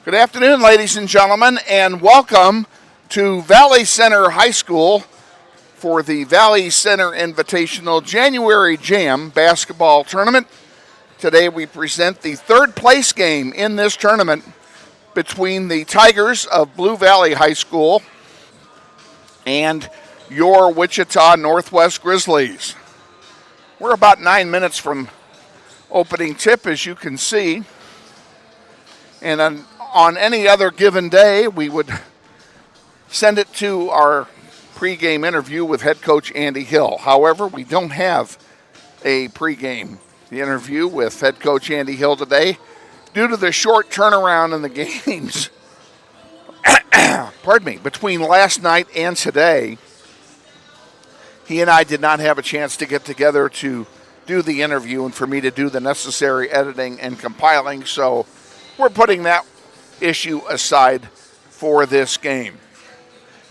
Good afternoon, ladies and gentlemen, and welcome to Valley Center High School for the Valley Center Invitational January Jam basketball tournament. Today we present the third place game in this tournament between the Tigers of Blue Valley High School and your Wichita Northwest Grizzlies. We're about 9 minutes from opening tip, as you can see, and on any other given day, we would send it to our pregame interview with head coach Andy Hill. However, we don't have a pregame interview with head coach Andy Hill today due to the short turnaround in the games between last night and today. He and I did not have a chance to get together to do the interview and for me to do the necessary editing and compiling, so we're putting that issue aside for this game.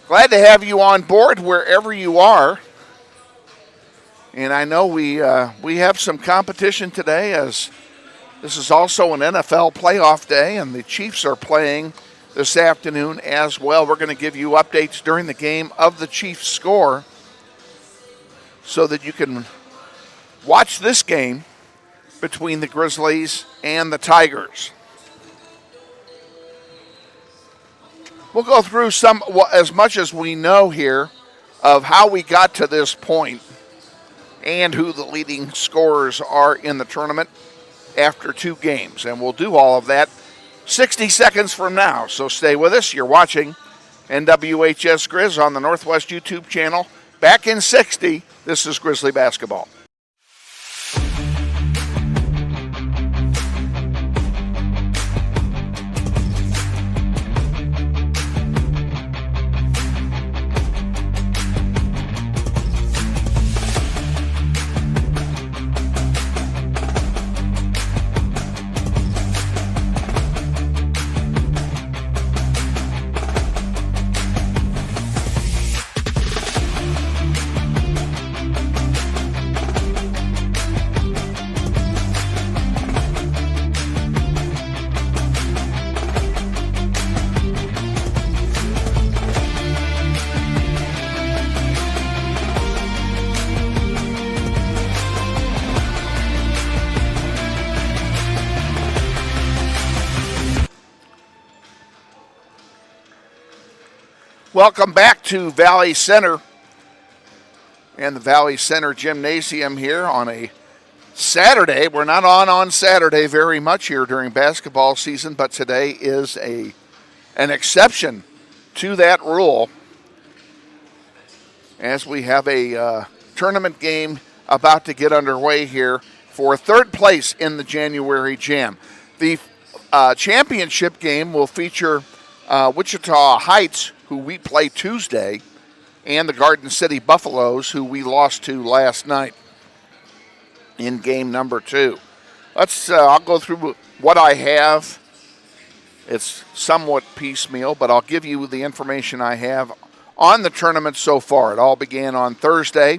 Glad to have you on board wherever you are. And I know we have some competition today, as this is also an NFL playoff day, and the Chiefs are playing this afternoon as well. We're going to give you updates during the game of the Chiefs score so that you can watch this game between the Grizzlies and the Tigers. We'll go through as much as we know here of how we got to this point and who the leading scorers are in the tournament after two games. And we'll do all of that 60 seconds from now. So stay with us. You're watching NWHS Grizz on the Northwest YouTube channel. Back in 60, this is Grizzly Basketball. Welcome back to Valley Center and the Valley Center Gymnasium here on a Saturday. We're not on Saturday very much here during basketball season, but today is an exception to that rule, as we have a tournament game about to get underway here for third place in the January Jam. The championship game will feature Wichita Heights, who we play Tuesday, and the Garden City Buffaloes, who we lost to last night in game number 2. I'll go through what I have. It's somewhat piecemeal, but I'll give you the information I have on the tournament so far. It all began on Thursday,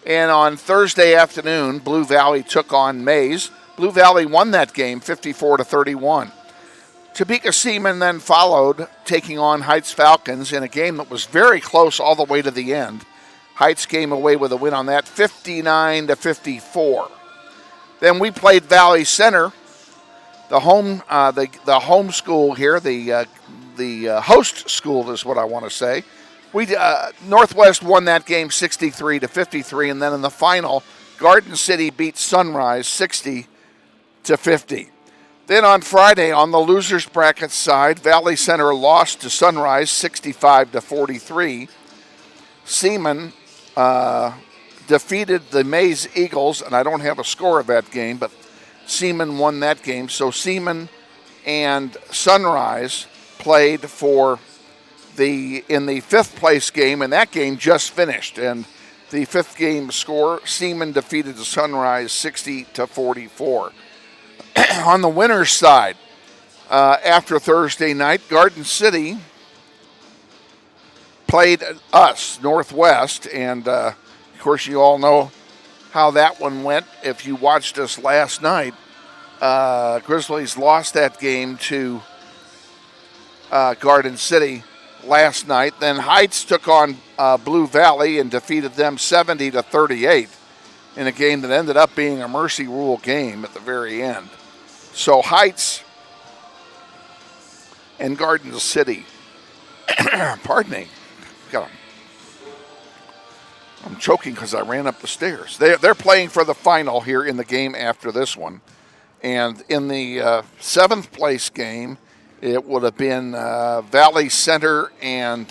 and on Thursday afternoon, Blue Valley took on Mays. Blue Valley won that game 54-31. Topeka Seaman then followed, taking on Heights Falcons in a game that was very close all the way to the end. Heights came away with a win on that, 59-54. Then we played Valley Center, the home school here, the host school is what I want to say. Northwest won that game 63-53, and then in the final, Garden City beat Sunrise 60-50. Then on Friday, on the losers bracket side, Valley Center lost to Sunrise 65-43. Seaman defeated the Mays Eagles, and I don't have a score of that game, but Seaman won that game. So Seaman and Sunrise played in the fifth place game, and that game just finished. And the fifth game score, Seaman defeated the Sunrise 60-44. On the winner's side, after Thursday night, Garden City played us, Northwest, and of course you all know how that one went if you watched us last night. Grizzlies lost that game to Garden City last night. Then Heights took on Blue Valley and defeated them 70-38 in a game that ended up being a mercy rule game at the very end. So Heights and Garden City, pardon me, I'm choking because I ran up the stairs. They're playing for the final here in the game after this one. And in the seventh place game, it would have been Valley Center and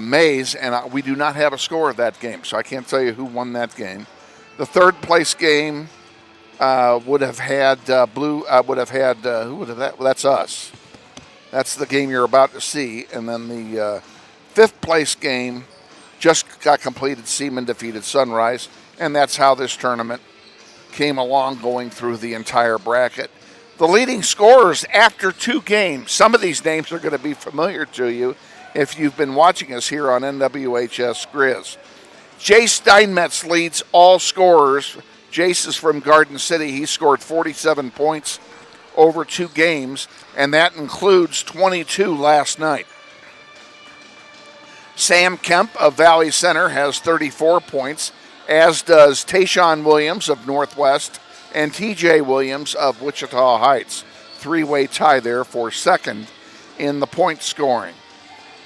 Mays, and we do not have a score of that game, so I can't tell you who won that game. The third place game would have had who would have that? Well, that's us. That's the game you're about to see. And then the fifth place game just got completed. Seaman defeated Sunrise, and that's how this tournament came along, going through the entire bracket. The leading scorers after two games, some of these names are going to be familiar to you if you've been watching us here on NWHS Grizz. Jace Steinmetz leads all scorers. Jace is from Garden City. He scored 47 points over two games, and that includes 22 last night. Sam Kemp of Valley Center has 34 points, as does Tayshawn Williams of Northwest and TJ Williams of Wichita Heights. Three-way tie there for second in the point scoring.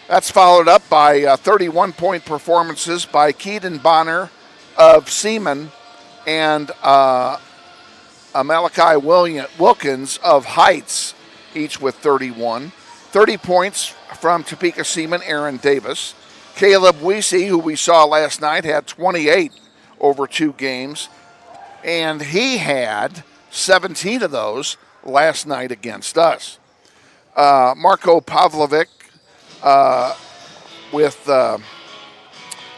That's followed up by 31-point performances by Keaton Bonner of Seaman and Malachi Wilkins of Heights, each with 31. 30 points from Topeka Seaman, Aaron Davis. Caleb Weesey, who we saw last night, had 28 over two games, and he had 17 of those last night against us. Marco Pavlovic with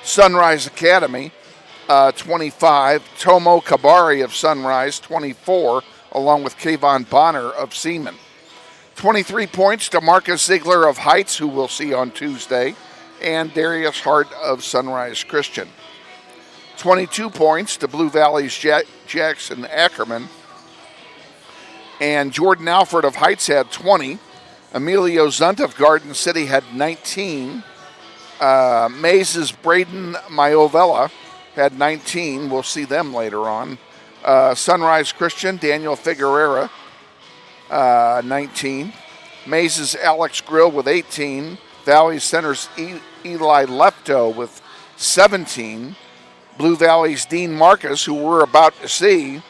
Sunrise Academy, 25. Tomo Kabari of Sunrise, 24, along with Kayvon Bonner of Seaman. 23 points to Marcus Ziegler of Heights, who we'll see on Tuesday, and Darius Hart of Sunrise Christian. 22 points to Blue Valley's Jackson Ackerman. And Jordan Alford of Heights had 20. Emilio Zunt of Garden City had 19. Mays' Braden Myovella had 19. We'll see them later on. Sunrise Christian, Daniel Figuerera, 19. Mays' Alex Grill with 18. Valley Center's Eli Lefto with 17. Blue Valley's Dean Marcus, who we're about to see,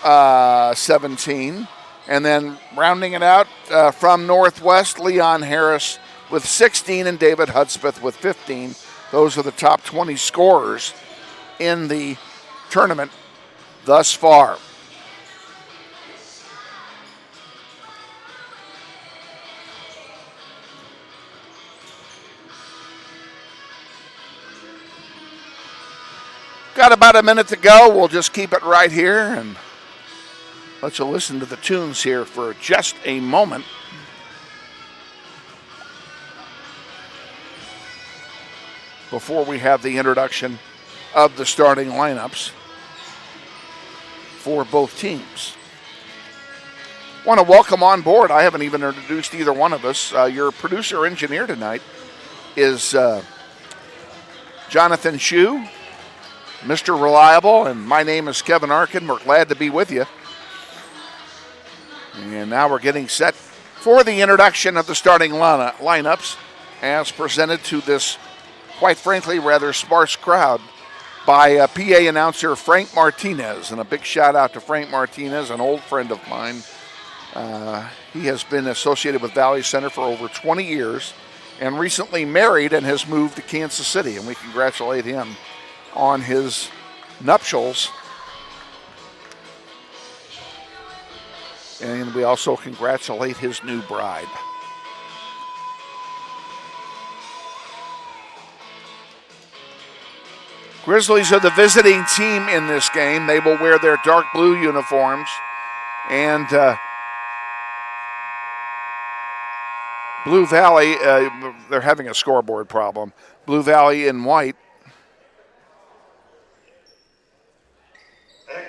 17. And then rounding it out from Northwest, Leon Harris with 16 and David Hudspeth with 15. Those are the top 20 scorers in the tournament thus far. Got about a minute to go. We'll just keep it right here and let you listen to the tunes here for just a moment. Before we have the introduction of the starting lineups for both teams. Want to welcome on board. I haven't even introduced either one of us. Your producer engineer tonight is Jonathan Scheu, Mr. Reliable, and my name is Kevin Arkin. We're glad to be with you. And now we're getting set for the introduction of the starting lineups as presented to this, quite frankly, rather sparse crowd by PA announcer Frank Martinez. And a big shout out to Frank Martinez, an old friend of mine. He has been associated with Valley Center for over 20 years and recently married and has moved to Kansas City. And we congratulate him on his nuptials. And we also congratulate his new bride. Grizzlies are the visiting team in this game. They will wear their dark blue uniforms. And Blue Valley, they're having a scoreboard problem. Blue Valley in white.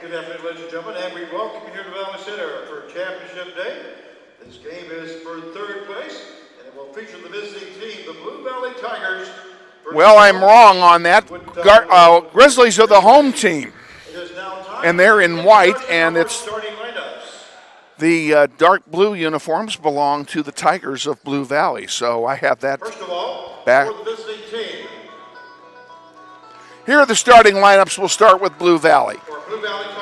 Good afternoon, ladies and gentlemen, and we welcome you here to Valley Center for Championship Day. This game is is for third place, and it will feature the visiting team, the Blue Valley Tigers. Well, I'm wrong on that. Grizzlies are the home team, and they're in white, and it's the dark blue uniforms belong to the Tigers of Blue Valley. So I have that back. For the visiting team. Here are the starting lineups. We'll start with Blue Valley.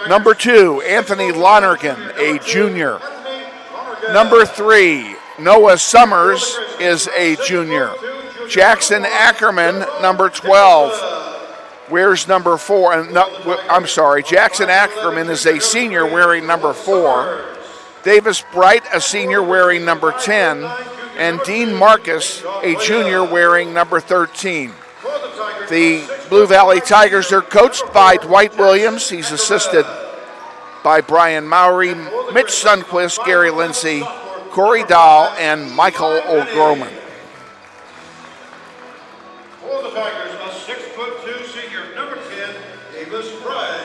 Number 2, Anthony Lonergan, a junior. Number 3, Noah Summers is a junior. Jackson Ackerman, number 12, wears number 4. I'm sorry, Jackson Ackerman is a senior wearing number 4. Davis Bright, a senior wearing number 10. And Dean Marcus, a junior wearing number 13. The Blue Valley Tigers are coached by Dwight Williams. He's assisted by Brian Mowry, Mitch Sundquist, Gary Lindsay, Corey Dahl, and Michael O'Groman. For the Tigers, a 6'2" senior, number 10, Davis Bright.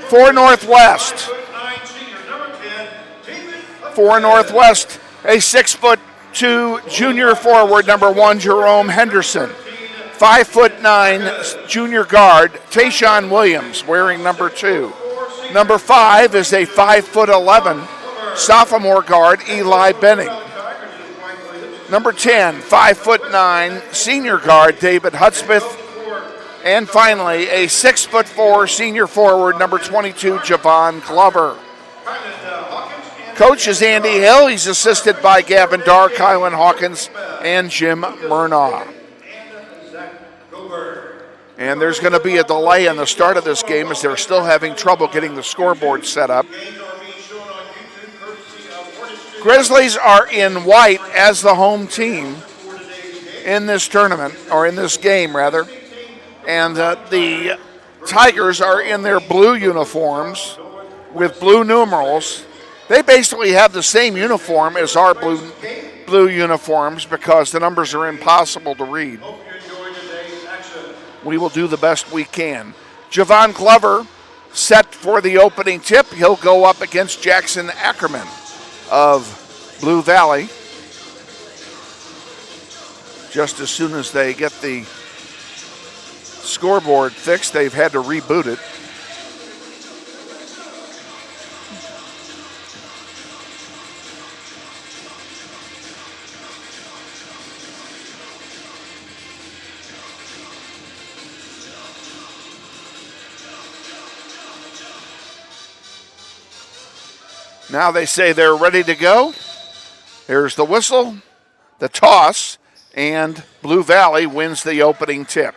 For Northwest. 5'9" senior, number 10, David. For Northwest, a 6'2" junior forward, number 1, Jerome Henderson. 5'9" junior guard, Tayshawn Williams, wearing number 2. Number 5 is a 5'11" sophomore guard, Eli Benning. Number 10, 5'9" senior guard, David Hudspeth. And finally, a 6'4" senior forward, number 22, Javon Glover. Coach is Andy Hill. He's assisted by Gavin Darr, Kylan Hawkins, and Jim Murnaugh. And there's going to be a delay in the start of this game as they're still having trouble getting the scoreboard set up. Grizzlies are in white as the home team in this tournament, or in this game rather. And the Tigers are in their blue uniforms with blue numerals. They basically have the same uniform as our blue uniforms because the numbers are impossible to read. We will do the best we can. Javon Glover set for the opening tip. He'll go up against Jackson Ackerman of Blue Valley. Just as soon as they get the scoreboard fixed, they've had to reboot it. Now they say they're ready to go. There's the whistle, the toss, and Blue Valley wins the opening tip.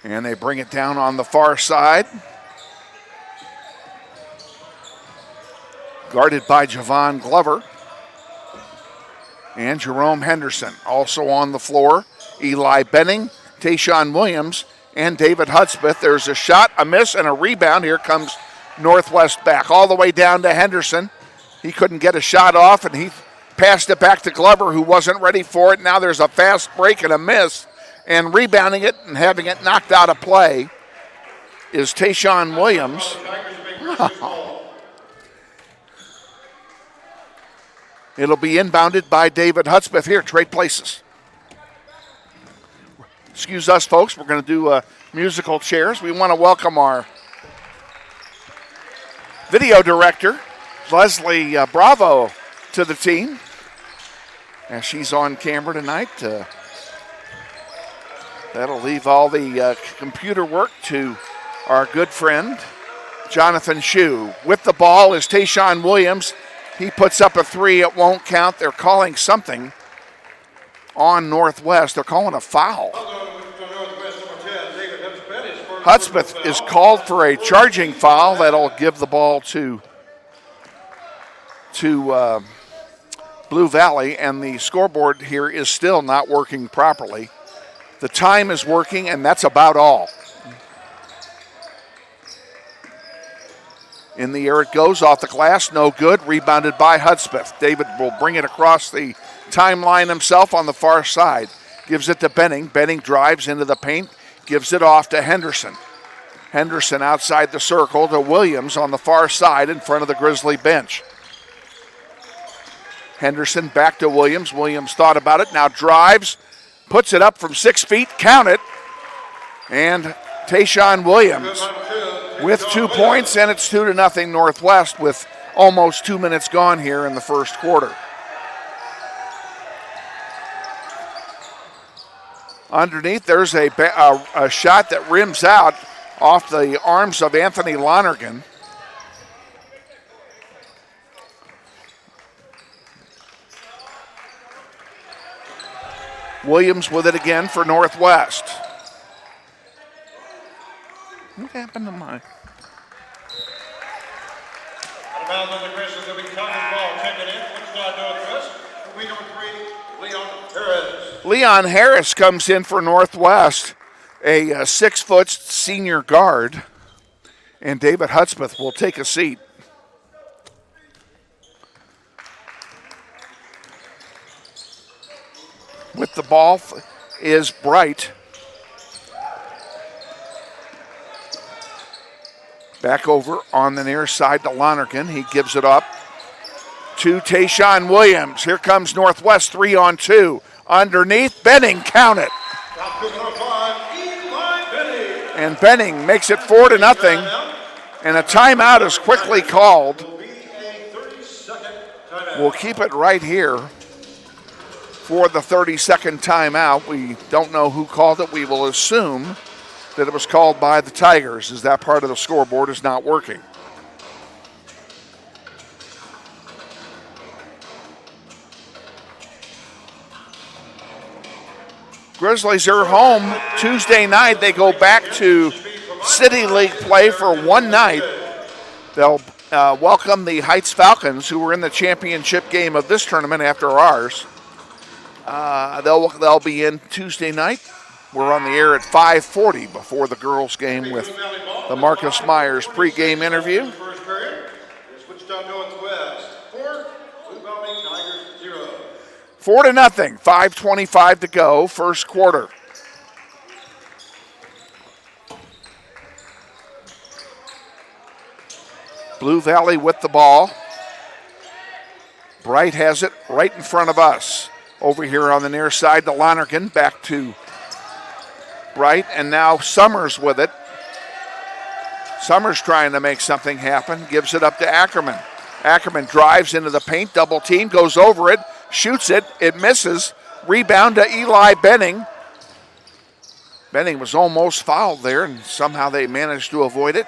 And they bring it down on the far side. Guarded by Javon Glover. And Jerome Henderson. Also on the floor, Eli Benning, Tayshawn Williams, and David Hudspeth. There's a shot, a miss, and a rebound. Here comes Northwest back all the way down to Henderson. He couldn't get a shot off, and he passed it back to Glover, who wasn't ready for it. Now there's a fast break and a miss, and rebounding it and having it knocked out of play is Tayshawn Williams. It'll be inbounded by David Hudspeth. Here, trade places. Excuse us, folks. We're going to do musical chairs. We want to welcome our video director, Leslie Bravo, to the team. And she's on camera tonight. That'll leave all the computer work to our good friend, Jonathan Scheu. With the ball is Tayshawn Williams. He puts up a three. It won't count. They're calling something on Northwest. They're calling a foul. Hudspeth is called for a charging foul that'll give the ball to Blue Valley, and the scoreboard here is still not working properly. The time is working, and that's about all. In the air it goes, off the glass, no good. Rebounded by Hudspeth. David will bring it across the timeline himself on the far side. Gives it to Benning. Benning drives into the paint, gives it off to Henderson. Henderson outside the circle to Williams on the far side in front of the Grizzly bench. Henderson back to Williams. Williams thought about it, now drives, puts it up from 6 feet, count it. And Tayshawn Williams with 2 points, and it's 2-0 Northwest with almost 2 minutes gone here in the first quarter. Underneath, there's a shot that rims out off the arms of Anthony Lonergan. Williams with it again for Northwest. What happened to my... Out of bounds on the Grizzlies, they'll be counting the ball. Taking it, Wichita Northwest. We number 3, Leon Harris. Leon Harris comes in for Northwest, a 6-foot senior guard, and David Hudspeth will take a seat. With the ball is Bright. Back over on the near side to Lonergan. He gives it up to Tayshawn Williams. Here comes Northwest, 3-on-2. Underneath, Benning, count it. And Benning makes it 4-0. And a timeout is quickly called. We'll keep it right here for the 30-second timeout. We don't know who called it. We will assume that it was called by the Tigers, as that part of the scoreboard is not working. Grizzlies are home Tuesday night. They go back to City League play for one night. They'll welcome the Heights Falcons, who were in the championship game of this tournament after ours. They'll be in Tuesday night. We're on the air at 5:40 before the girls' game with the Marcus Myers pregame interview. First period is Wichita Northwest 4, Blue Valley Tigers 0. 4-0, 5:25 to go, first quarter. Blue Valley with the ball. Bright has it right in front of us. Over here on the near side to Lonergan, back to Bright, and now Summers with it. Summers trying to make something happen, gives it up to Ackerman. Ackerman drives into the paint, double team, goes over it, shoots it, it misses. Rebound to Eli Benning. Benning was almost fouled there, and somehow they managed to avoid it.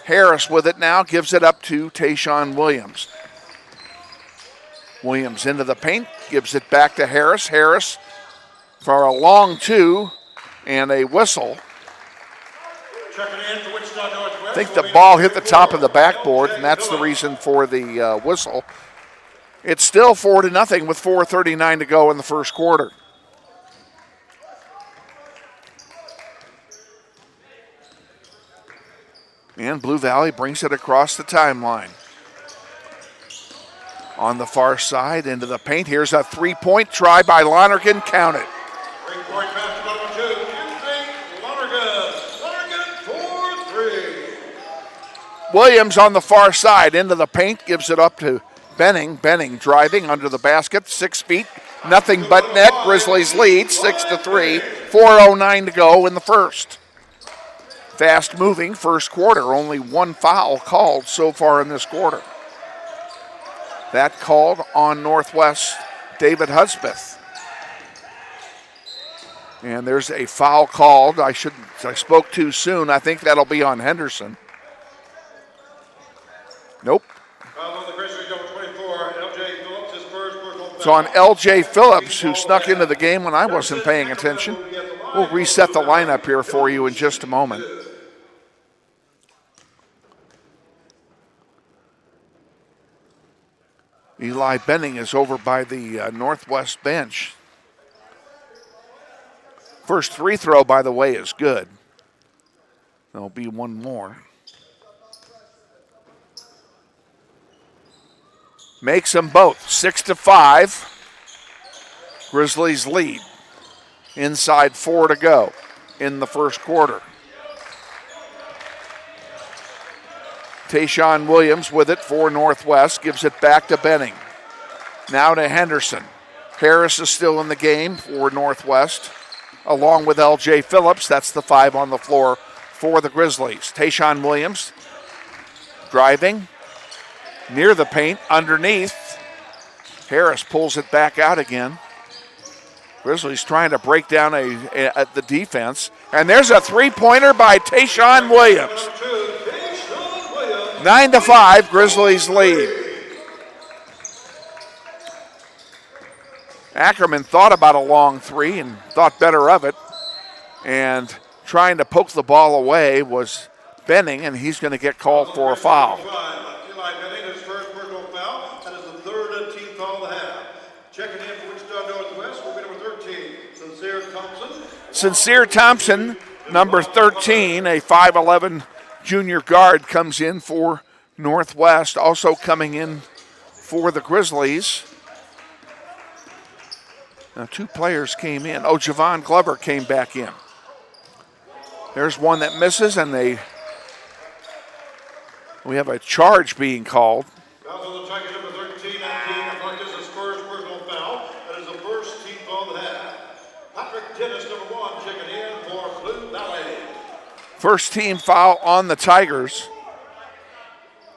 Harris with it now, gives it up to Tayshawn Williams. Williams into the paint, gives it back to Harris. Harris for a long two and a whistle. I think the ball hit the top of the backboard, and that's the reason for the whistle. It's still 4-0 with 4:39 to go in the first quarter. And Blue Valley brings it across the timeline. On the far side, into the paint. Here's a three-point try by Lonergan. Count it. 3-point basketball number 2, Lonergan. Lonergan for 3. Williams on the far side, into the paint, gives it up to Benning. Benning driving under the basket, 6 feet, nothing but net. Grizzlies lead 6-3, 4:09 to go in the first. Fast moving first quarter, only one foul called so far in this quarter. That called on Northwest David Hudspeth. And there's a foul called. I spoke too soon. I think that'll be on Henderson. Nope. It's on LJ Phillips, who snuck into the game when I wasn't paying attention. We'll reset the lineup here for you in just a moment. Eli Benning is over by the Northwest bench. First free throw, by the way, is good. There'll be one more. Makes them both 6-5. Grizzlies lead. Inside 4 to go in the first quarter. Tayshawn Williams with it for Northwest, gives it back to Benning. Now to Henderson. Harris is still in the game for Northwest, along with L.J. Phillips. That's the 5 on the floor for the Grizzlies. Tayshawn Williams driving near the paint, underneath. Harris pulls it back out again. Grizzlies trying to break down the defense. And there's a three-pointer by Tayshawn Williams. 9-5, Grizzlies lead. Ackerman thought about a long three and thought better of it. And trying to poke the ball away was Benning, and he's going to get called for a foul. Benning, his first personal foul. That is the third and team foul of the half. Checking in for Wichita Northwest will be number 13, Sincere Thompson. Sincere Thompson, number 13, a 5'11 junior guard, comes in for Northwest. Also coming in for the Grizzlies. Now 2 players came in. Oh, Javon Glover came back in. There's one that misses, and we have a charge being called. Fouls on the Tigers, number 13 and 10. I think this is first personal foul. That is the first team foul of the half. Patrick Dennis, number 1, checking in for Blue Valley. First team foul on the Tigers.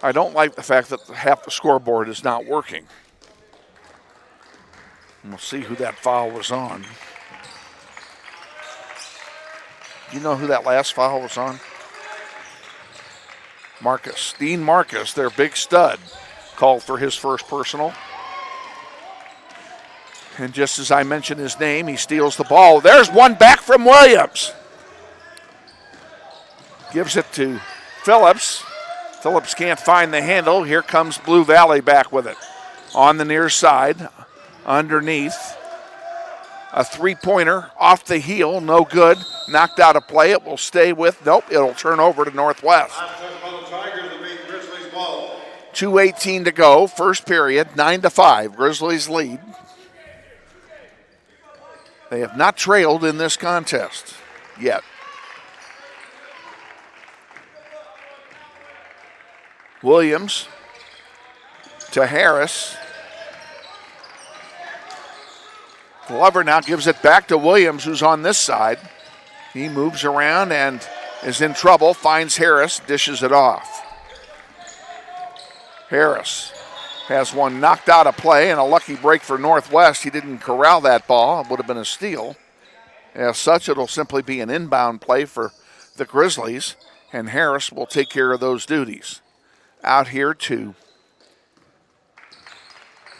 I don't like the fact that half the scoreboard is not working. We'll see who that foul was on. Do you know who that last foul was on? Marcus. Dean Marcus, their big stud, called for his first personal. And just as I mentioned his name, he steals the ball. There's one back from Williams. Gives it to Phillips. Phillips can't find the handle. Here comes Blue Valley back with it. On the near side, underneath. A three-pointer off the heel, no good. Knocked out of play. It will stay with, nope, it'll turn over to Northwest. 2:18 to go, first period, 9-5. Grizzlies lead. They have not trailed in this contest yet. Williams to Harris. Glover now gives it back to Williams, who's on this side. He moves around and is in trouble, finds Harris, dishes it off. Harris has one knocked out of play, and a lucky break for Northwest. He didn't corral that ball. It would have been a steal. As such, it'll simply be an inbound play for the Grizzlies, and Harris will take care of those duties. Out here to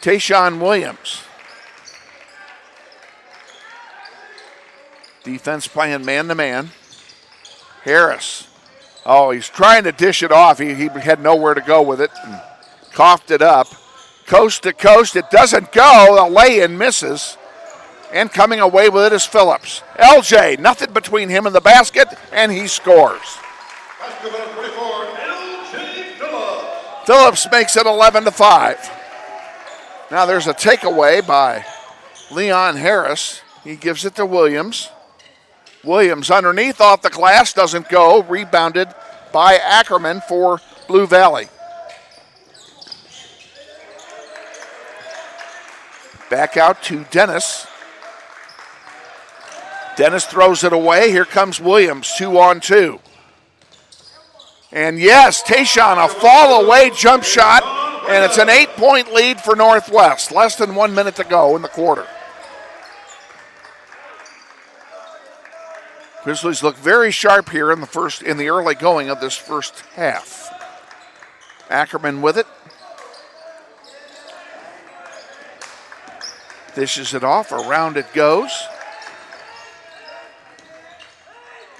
Tayshawn Williams. Defense playing man-to-man. Harris. Oh, he's trying to dish it off. He had nowhere to go with it and coughed it up. Coast to coast, it doesn't go. A lay-in misses. And coming away with it is Phillips. LJ, nothing between him and the basket, and he scores. Phillips makes it 11-5. Now there's a takeaway by Leon Harris. He gives it to Williams. Williams underneath off the glass, doesn't go. Rebounded by Ackerman for Blue Valley. Back out to Dennis. Dennis throws it away. Here comes Williams, 2-on-2. And yes, Tayshawn, a fall away jump shot, and it's an 8-point lead for Northwest. Less than 1 minute to go in the quarter. Grizzlies look very sharp here in the early going of this first half. Ackerman with it. Dishes it off, around it goes.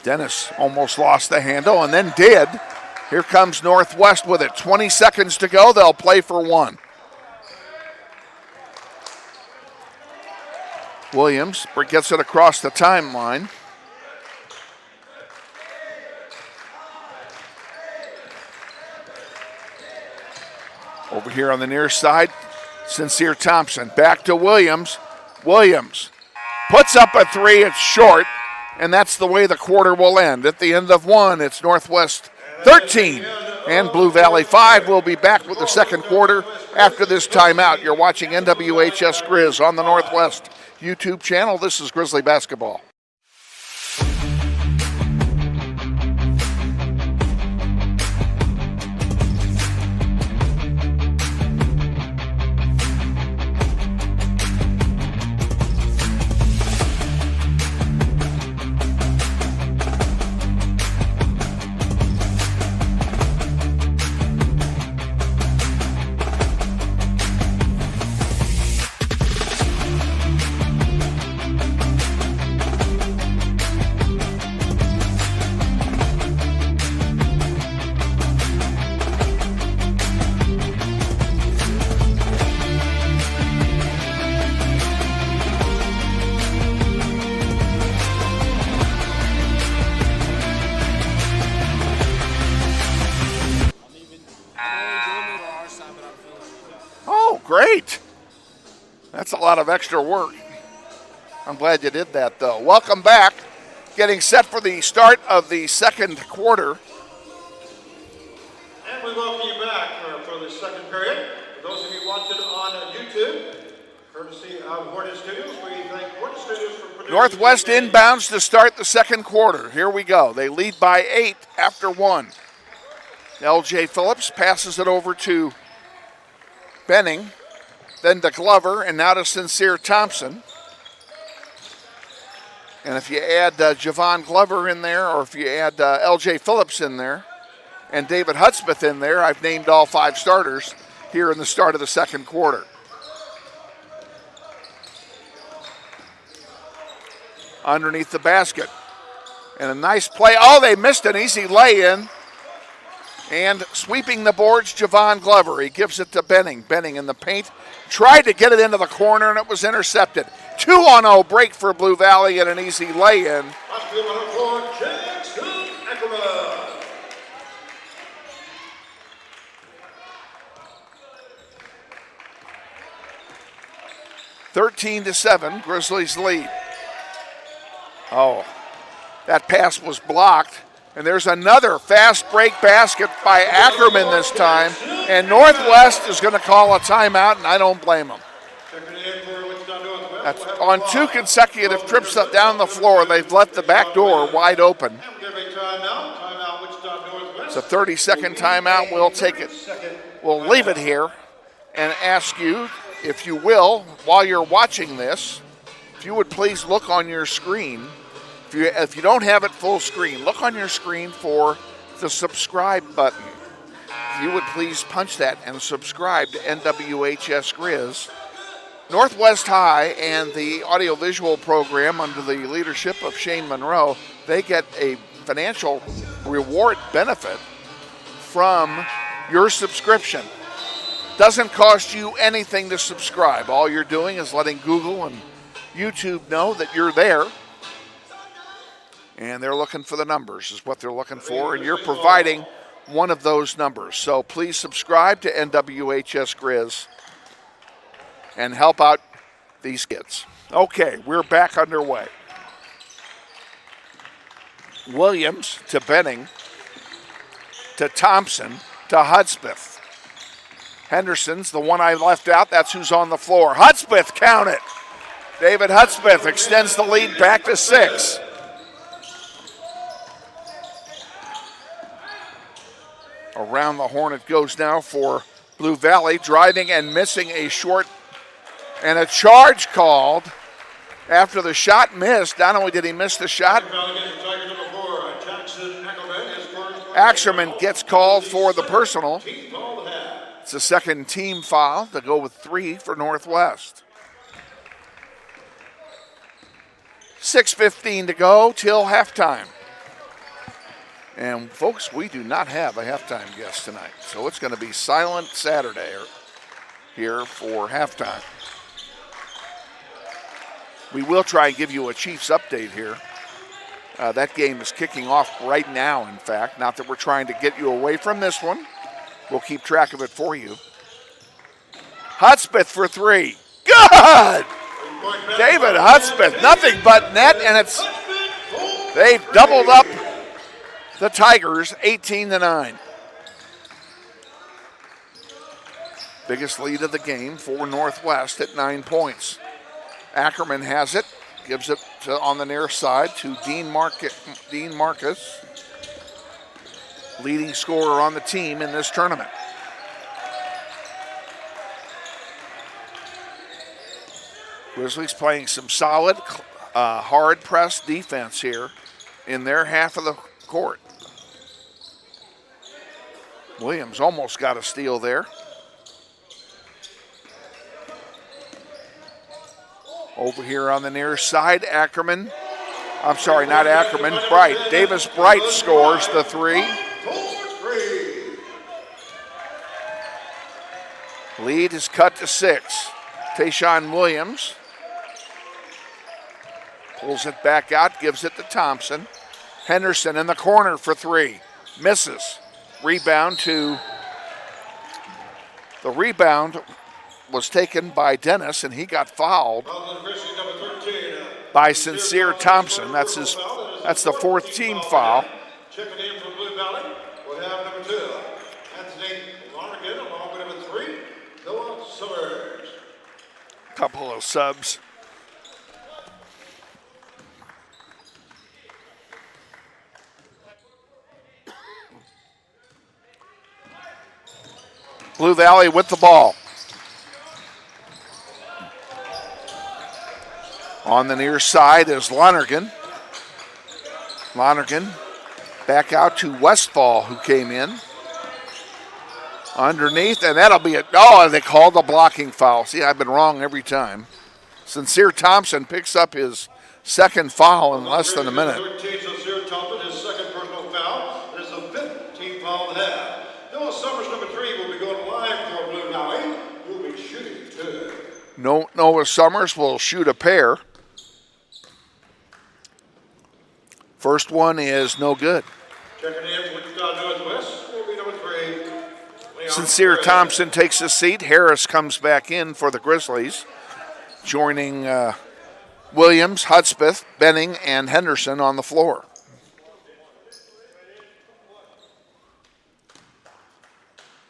Dennis almost lost the handle and then did. Here comes Northwest with it. 20 seconds to go. They'll play for one. Williams gets it across the timeline. Over here on the near side, Sincere Thompson. Back to Williams. Williams puts up a three. It's short, and that's the way the quarter will end. At the end of one, it's Northwest 13, And Blue Valley 5 will be back with the second quarter after this timeout. You're watching NWHS Grizz on the Northwest YouTube channel. This is Grizzly Basketball. Oh, great. That's a lot of extra work. I'm glad you did that, though. Welcome back. Getting set for the start of the second quarter. And we welcome you back for the second period. For those of you watching on YouTube, courtesy of Hornet Studios, we thank Hornet Studios for producing. Northwest inbounds to start the second quarter. Here we go. They lead by 8 after 1. LJ Phillips passes it over to Benning, then to Glover, and now to Sincere Thompson. And if you add Javon Glover in there, or if you add LJ Phillips in there, and David Hudspeth in there, I've named all 5 starters here in the start of the second quarter. Underneath the basket. And a nice play. Oh, they missed an easy lay-in. And sweeping the boards, Javon Glover. He gives it to Benning. Benning in the paint. Tried to get it into the corner, and it was intercepted. 2-on-0 break for Blue Valley and an easy lay-in. (13-7), Grizzlies lead. Oh, that pass was blocked. And there's another fast break basket by Ackerman this time. And Northwest is going to call a timeout, and I don't blame them. That's on 2 consecutive trips down the floor, they've left the back door wide open. It's a 30-second timeout. We'll take it. We'll leave it here and ask you, if you will, while you're watching this, if you would please look on your screen. If you don't have it full screen, look on your screen for the subscribe button. If you would please punch that and subscribe to NWHS Grizz. Northwest High and the audiovisual program under the leadership of Shane Monroe, they get a financial reward benefit from your subscription. Doesn't cost you anything to subscribe. All you're doing is letting Google and YouTube know that you're there. And they're looking for the numbers is what they're looking for, and you're providing one of those numbers. So please subscribe to NWHS Grizz and help out these kids. Okay, we're back underway. Williams to Benning, to Thompson, to Hudspeth. Henderson's the one I left out. That's who's on the floor. Hudspeth, count it. David Hudspeth extends the lead back to 6. Around the horn it goes now for Blue Valley, driving and missing a short, and a charge called after the shot missed. Not only did he miss the shot, Ackerman gets called for the personal. It's a second team foul to go with 3 for Northwest. 6:15 to go till halftime. And folks, we do not have a halftime guest tonight, so it's going to be silent Saturday here for halftime. We will try and give you a Chiefs update here. That game is kicking off right now, in fact. Not that we're trying to get you away from this one. We'll keep track of it for you. Hudspeth for 3. Good! David Hudspeth, nothing but net, and they've doubled up the Tigers, 18-9. Biggest lead of the game for Northwest at 9 points. Ackerman has it, gives it on the near side to Dean Marcus, leading scorer on the team in this tournament. Grizzlies playing some solid, hard press defense here in their half of the court. Williams almost got a steal there. Over here on the near side, Ackerman. I'm sorry, not Ackerman, Bright. Davis Bright scores the three. Lead is cut to 6. Tayshawn Williams pulls it back out, gives it to Thompson. Henderson in the corner for 3. Misses. Rebound was taken by Dennis, and he got fouled by Sincere Thompson. That's the 4th team foul. Checking in from Blue Valley, we'll have number 2. Anthony Lonergan, along with number 3, Noah Summers. Couple of subs. Blue Valley with the ball. On the near side is Lonergan. Lonergan back out to Westfall, who came in. Underneath, and that'll be it. Oh, they called the blocking foul. See, I've been wrong every time. Sincere Thompson picks up his 2nd foul in less than a minute. Sincere Thompson, his 2nd personal foul. It is the 5th team foul of the half. Noah Summers, number 3, will be going live for Blue Valley. He'll be shooting 2. Noah Summers will shoot a pair. First one is no good. Checking in from Wichita Northwest will be number 3. Sincere Thompson takes a seat. Harris comes back in for the Grizzlies, joining Williams, Hudspeth, Benning, and Henderson on the floor.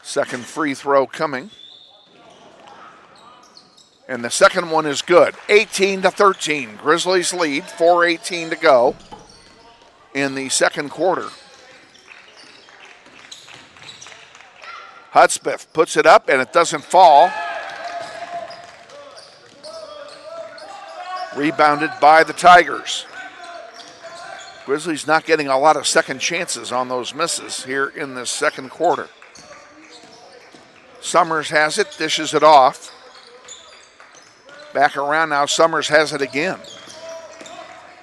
Second free throw coming. And the second one is good. 18-13. Grizzlies lead, 4:18 to go in the second quarter. Hudspeth puts it up, and it doesn't fall. Rebounded by the Tigers. Grizzlies not getting a lot of second chances on those misses here in this second quarter. Summers has it, dishes it off. Back around now, Summers has it again.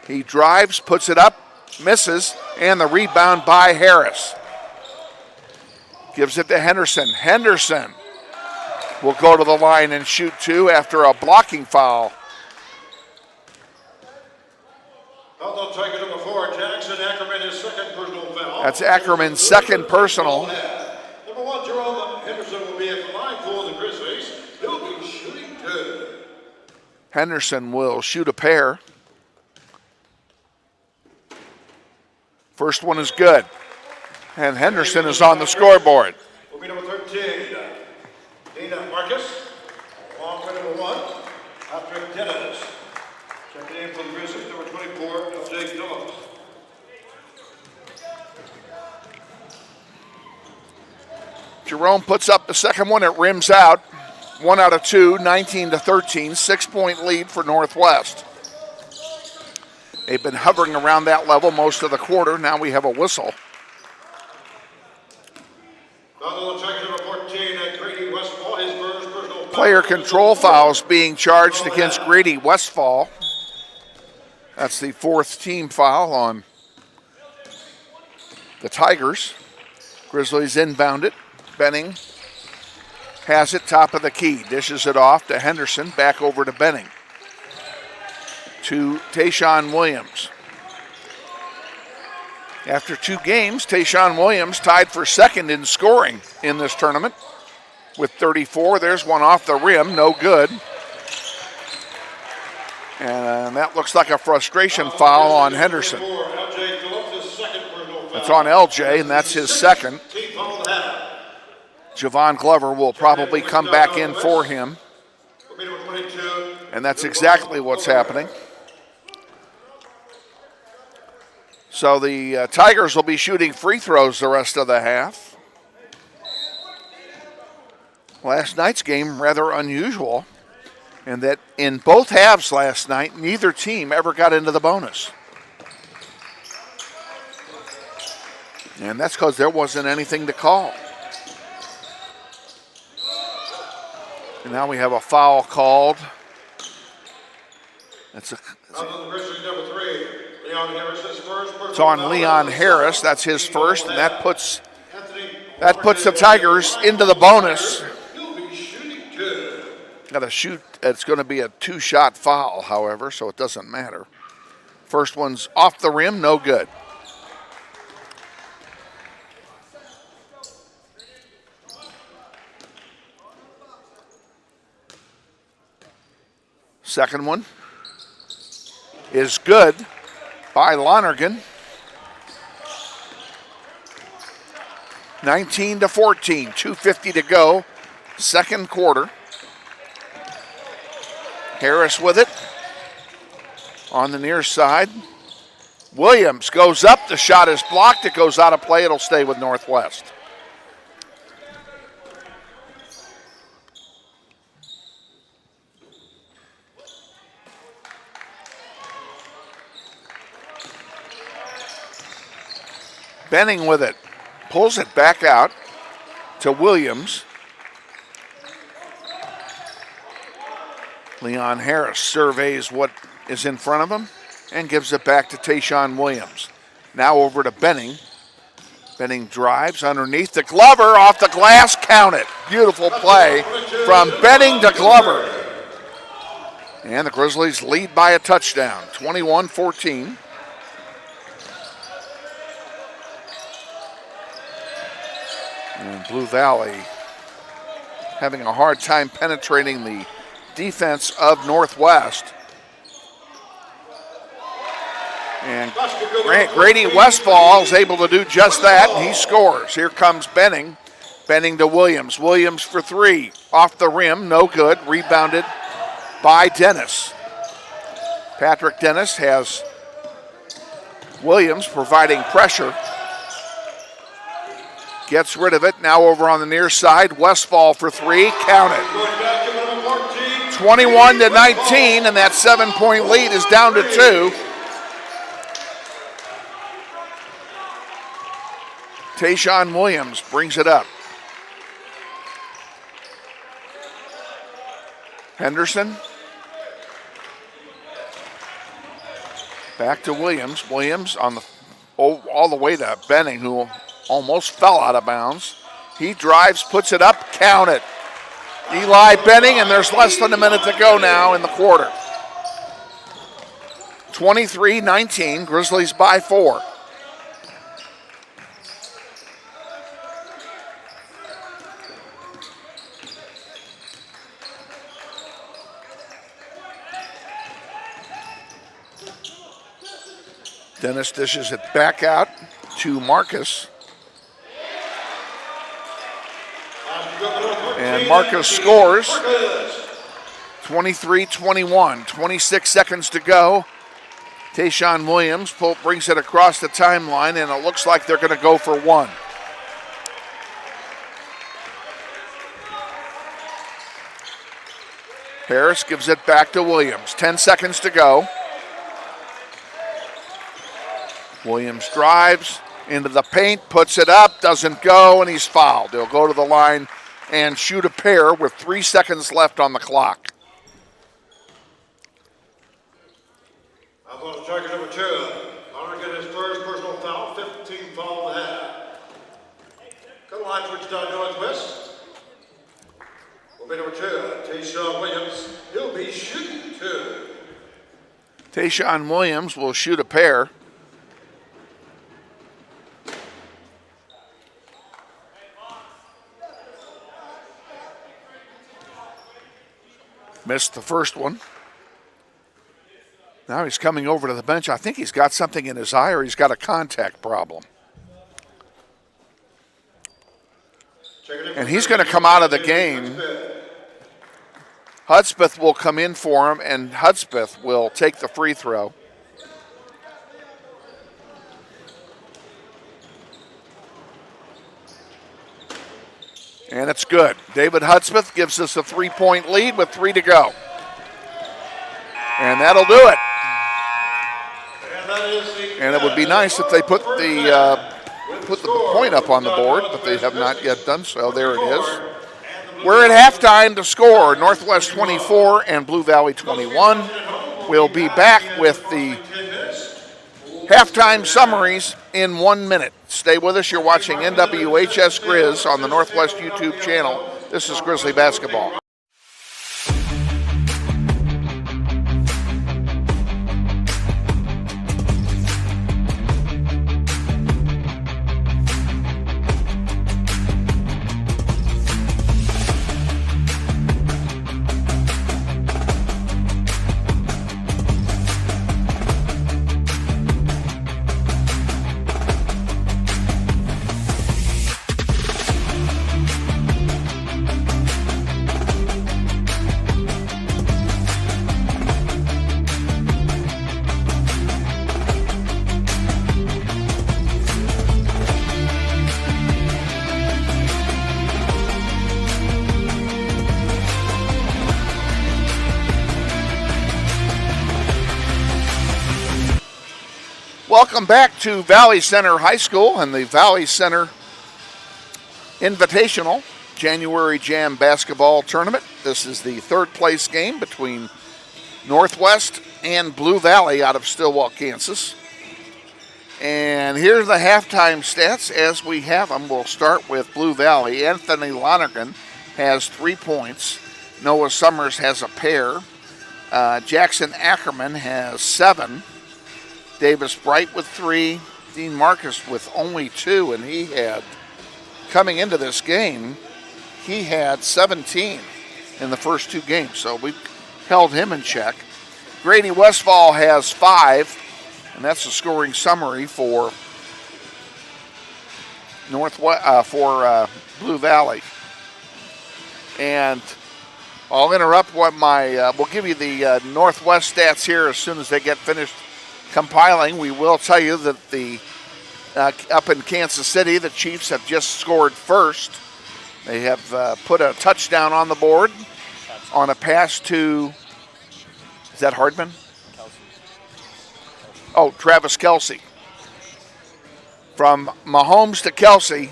He drives, puts it up, misses, and the rebound by Harris. Gives it to Henderson. Henderson will go to the line and shoot 2 after a blocking foul. Foul Tiger number 4, Jackson Ackerman, his 2nd personal foul. That's Ackerman's 2nd personal. Number 1, Jerome Henderson will be at the line for the Grizzlies. He'll be shooting 2. Henderson will shoot a pair. First one is good. And Henderson is on the scoreboard. Will be number 13, Dina Marcus. Along with number 1, Patrick Dennis. Checking in for the Grizzlies, number 24, Jake Phillips. Jerome puts up the second one. It rims out. 1 out of 2, 19-13, 6-point lead for Northwest. They've been hovering around that level most of the quarter. Now we have a whistle. Player control fouls being charged against Grady Westfall. That's the 4th team foul on the Tigers. Grizzlies inbound it. Benning has it, top of the key. Dishes it off to Henderson, back over to Benning. To Tayshawn Williams. After 2 games, Tayshawn Williams tied for 2nd in scoring in this tournament with 34. There's one off the rim, no good. And that looks like a frustration foul on Henderson. It's on LJ, and that's his 2nd. Javon Glover will probably come back in for him. And that's exactly what's happening. So the Tigers will be shooting free throws the rest of the half. Last night's game rather unusual in that in both halves last night, neither team ever got into the bonus. And that's because there wasn't anything to call. And now we have a foul called. It's on Leon Harris. That's his first, and that puts the Tigers into the bonus. Got to shoot. It's going to be a 2-shot foul, however, so it doesn't matter. First one's off the rim, no good. Second one is good by Lonergan. 19-14, 2:50 to go, second quarter. Harris with it on the near side. Williams goes up, the shot is blocked, it goes out of play, it'll stay with Northwest. Benning with it, pulls it back out to Williams. Leon Harris surveys what is in front of him and gives it back to Tayshaun Williams. Now over to Benning. Benning drives underneath to Glover, off the glass, count it. Beautiful play from Benning to Glover. And the Grizzlies lead by a touchdown, 21-14. And Blue Valley having a hard time penetrating the defense of Northwest. And Grady Westfall is able to do just that, and he scores. Here comes Benning. Benning to Williams. Williams for three. Off the rim, no good. Rebounded by Dennis. Patrick Dennis has Williams providing pressure. Gets rid of it. Now over on the near side. Westfall for three. Count it. 21-19, and that 7-point lead is down to 2. Tayshaun Williams brings it up. Henderson. Back to Williams. Williams on the all the way to Benning, who almost fell out of bounds. He drives, puts it up, count it. Eli Benning, and there's less than a minute to go now in the quarter. 23-19, Grizzlies by 4. Dennis dishes it back out to Marcus. And Marcus scores. 23-21, 26 seconds to go. Tayshaun Williams brings it across the timeline, and it looks like they're going to go for one. Harris gives it back to Williams. 10 seconds to go. Williams drives into the paint, puts it up, doesn't go, and he's fouled. He'll go to the line and shoot a pair with 3 seconds left on the clock. Alphonse Striker number 2. Arkin his first personal foul, 15 foul and a half. Come line for Wichita Northwest. Will be number 2, Tayshaun Williams. He'll be shooting 2. Tayshaun Williams will shoot a pair. Missed the first one. Now he's coming over to the bench. I think he's got something in his eye or he's got a contact problem. And he's going to come out of the game. Hudspeth will come in for him, and Hudspeth will take the free throw. And it's good. David Hudspeth gives us a 3-point lead with 3 to go. And that'll do it. And it would be nice if they put the point up on the board, but they have not yet done so. There it is. We're at halftime to score Northwest 24 and Blue Valley 21. We'll be back with the halftime summaries in 1 minute. Stay with us. You're watching NWHS Grizz on the Northwest YouTube channel. This is Grizzly Basketball. Welcome back to Valley Center High School and the Valley Center Invitational January Jam Basketball Tournament. This is the third place game between Northwest and Blue Valley out of Stillwell, Kansas. And here's the halftime stats as we have them. We'll start with Blue Valley. Anthony Lonergan has 3 points. Noah Summers has a pair. Jackson Ackerman has 7. Davis Bright with 3, Dean Marcus with only 2, and he had, coming into this game, he had 17 in the first 2 games, so we held him in check. Grady Westfall has 5, and that's the scoring summary for Blue Valley. And I'll interrupt what we'll give you the Northwest stats here as soon as they get finished compiling. We will tell you that the up in Kansas City, the Chiefs have just scored first. They have put a touchdown on the board on a pass to, is that Hardman? Oh, Travis Kelsey. From Mahomes to Kelsey,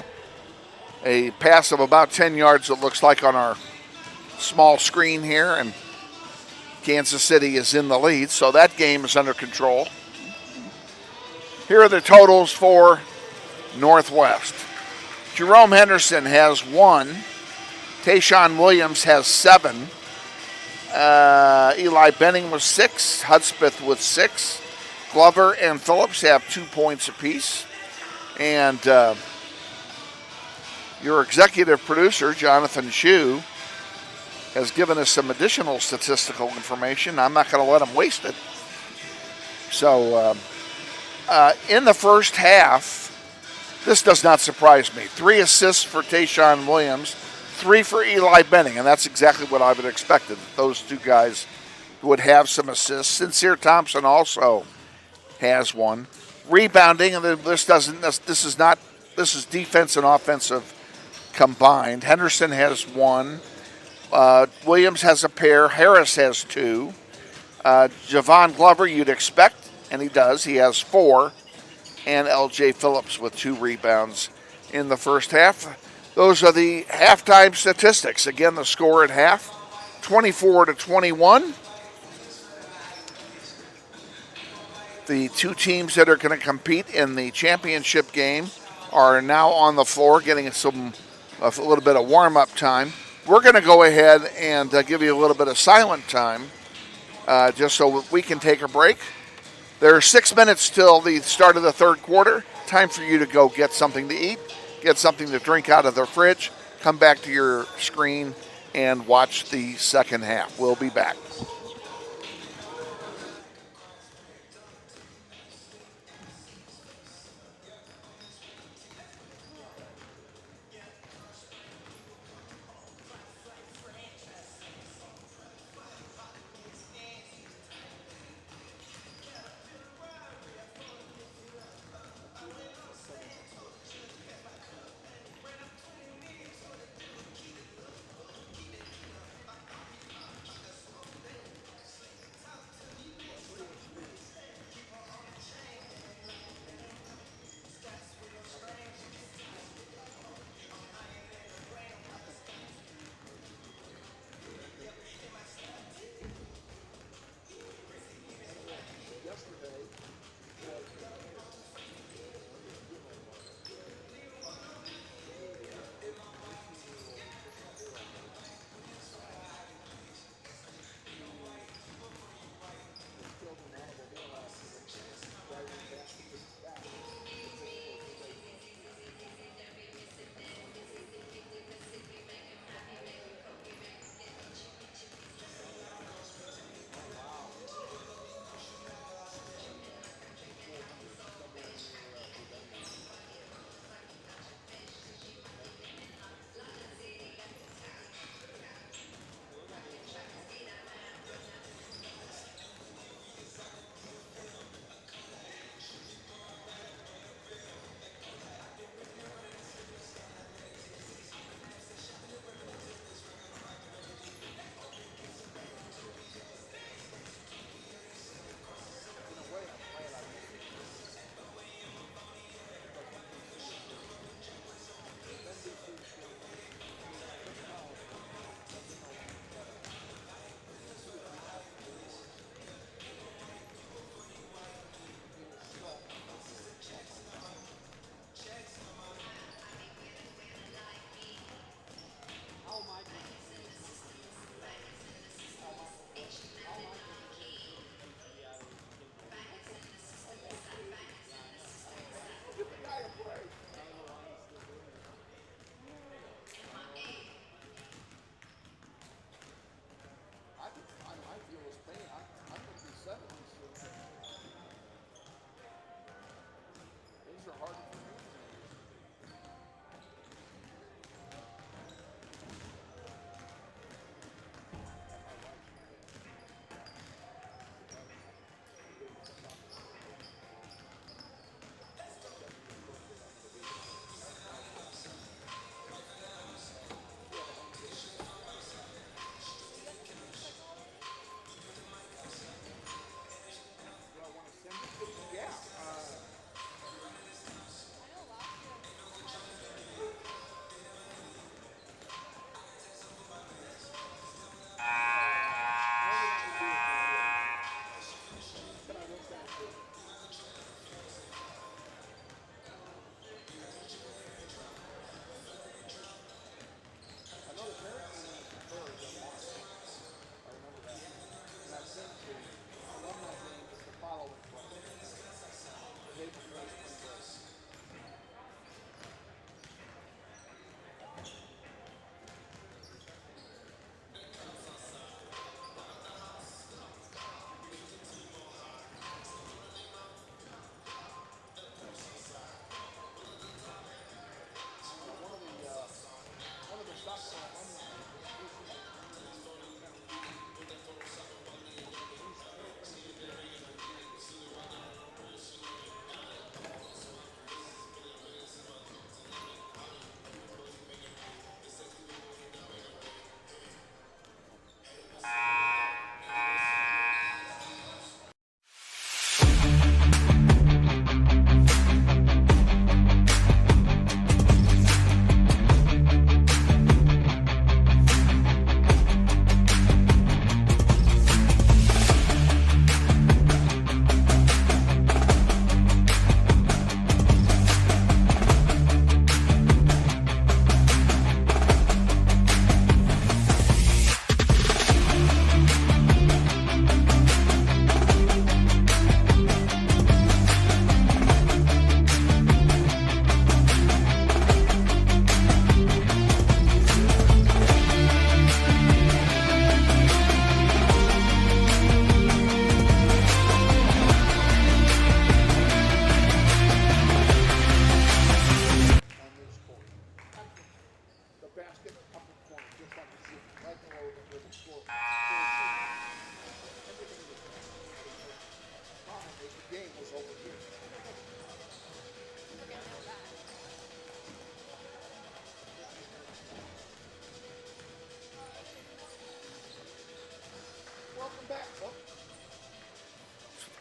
a pass of about 10 yards, it looks like, on our small screen here, and Kansas City is in the lead, so that game is under control. Here are the totals for Northwest. Jerome Henderson has 1. Tayshawn Williams has 7. Eli Benning with 6. Hudspeth with 6. Glover and Phillips have 2 points apiece. And your executive producer, Jonathan Scheu, has given us some additional statistical information. I'm not going to let him waste it. So, in the first half, this does not surprise me. 3 assists for Tayshawn Williams, 3 for Eli Benning, and that's exactly what I would have expected. Those 2 guys would have some assists. Sincere Thompson also has 1. Rebounding, and this is defense and offensive combined. Henderson has 1. Williams has a pair. Harris has 2. Javon Glover, you'd expect, and he does. He has 4. And L.J. Phillips with 2 rebounds in the first half. Those are the halftime statistics. Again, the score at half, 24-21. The 2 teams that are going to compete in the championship game are now on the floor getting a little bit of warm-up time. We're going to go ahead and give you a little bit of silent time just so we can take a break. There are 6 minutes till the start of the third quarter. Time for you to go get something to eat, get something to drink out of the fridge, come back to your screen, and watch the second half. We'll be back.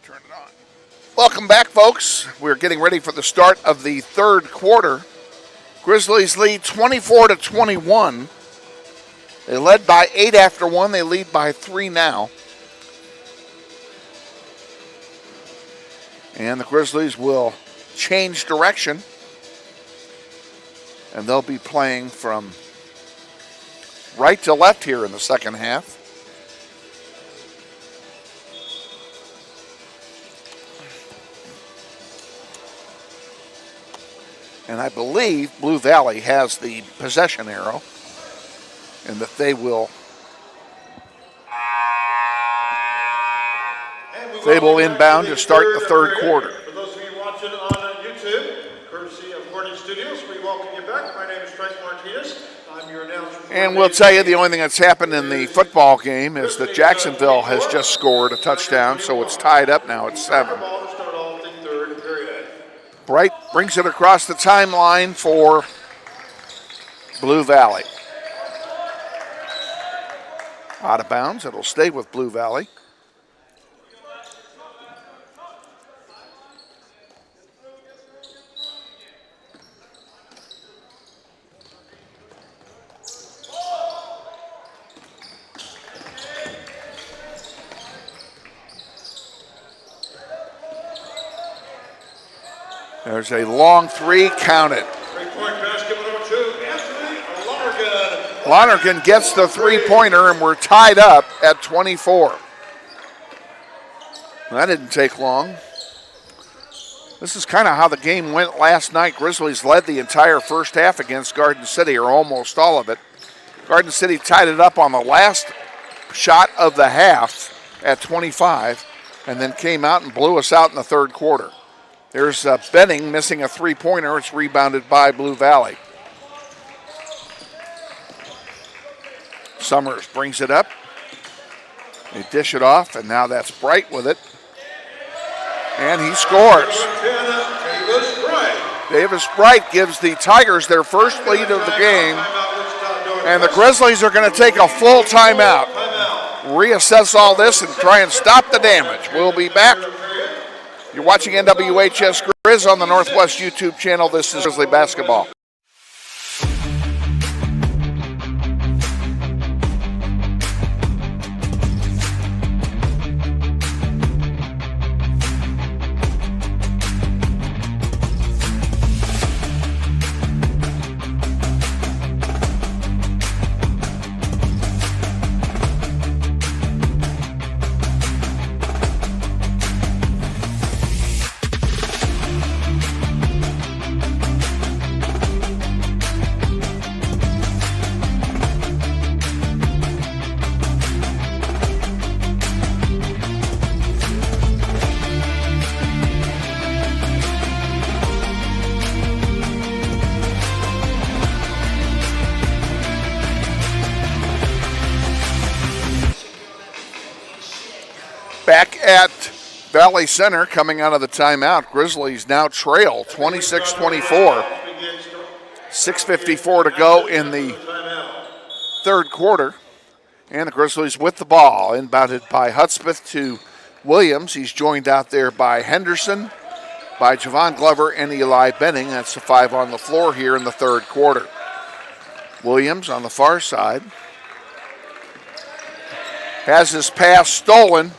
Turn it on. Welcome back, folks. We're getting ready for the start of the third quarter. Grizzlies lead 24-21. They led by 8 after 1. They lead by 3 now. And the Grizzlies will change direction. And they'll be playing from right to left here in the second half. And I believe Blue Valley has the possession arrow, and that they will inbound to start the third quarter. For those of you watching on YouTube, courtesy of Morning Studios, we welcome you back. My name is Frank Martinez. I'm your announcer. And we'll tell you the only thing that's happened in the football game is that Jacksonville has just scored a touchdown, so it's tied up now at 7. Bright brings it across the timeline for Blue Valley. Out of bounds, it'll stay with Blue Valley. There's a long 3, count it. 3-point basket number 2, Anthony Lonergan. Lonergan gets the 3-pointer, and we're tied up at 24. That didn't take long. This is kind of how the game went last night. Grizzlies led the entire first half against Garden City, or almost all of it. Garden City tied it up on the last shot of the half at 25, and then came out and blew us out in the third quarter. There's Benning missing a 3-pointer. It's rebounded by Blue Valley. Summers brings it up. They dish it off, and now that's Bright with it. And he scores. Davis Bright gives the Tigers their first lead of the game. And the Grizzlies are going to take a full timeout. Reassess all this and try and stop the damage. We'll be back. You're watching NWHS Grizz on the Northwest YouTube channel. This is Grizzly Basketball. Back at Valley Center, coming out of the timeout, Grizzlies now trail 26-24. 6:54 to go in the third quarter. And the Grizzlies with the ball, inbounded by Hudspeth to Williams. He's joined out there by Henderson, by Javon Glover, and Eli Benning. That's the 5 on the floor here in the third quarter. Williams on the far side has his pass stolen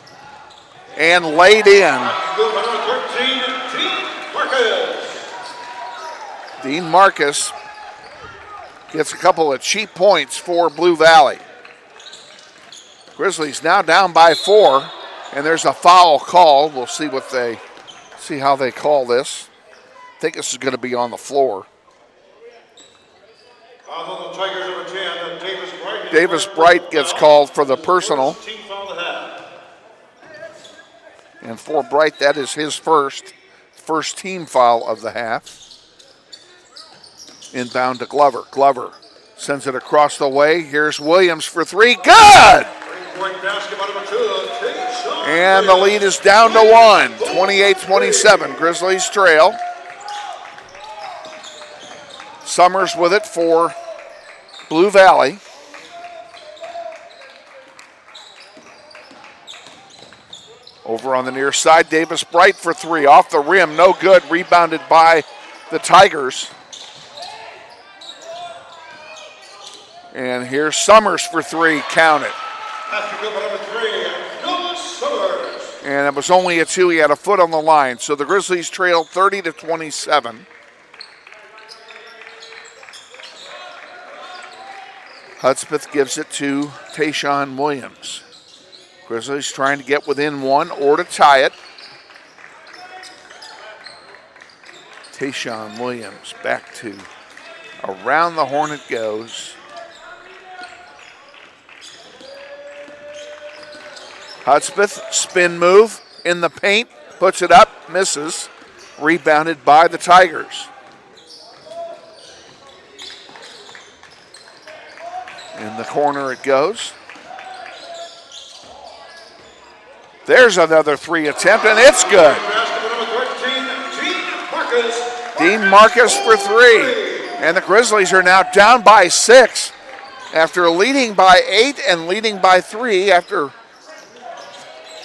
and laid in. Dean Marcus gets a couple of cheap points for Blue Valley. Grizzlies now down by 4, and there's a foul call. We'll see how they call this. I think this is going to be on the floor. Davis Bright gets called for the personal. And for Bright, that is his first team foul of the half. Inbound to Glover. Glover Sends it across the way. Here's Williams for three. Good! And the lead is down to one. 28-27. Grizzlies trail. Summers with it for Blue Valley. Over on the near side, Davis Bright for three. Off the rim, no good. Rebounded by the Tigers. And here's Summers for three. Count it. And it was only a two. He had a foot on the line. So the Grizzlies trail 30-27. Hudspeth gives it to Tayshawn Williams. Grizzlies trying to get within one or to tie it. Tayshawn Williams back to around the horn it goes. Hudspeth, spin move in the paint, puts it up, misses. Rebounded by the Tigers. In the corner it goes. There's another three attempt, and it's good. Dean Marcus for three. And the Grizzlies are now down by 6 after leading by 8 and leading by 3 after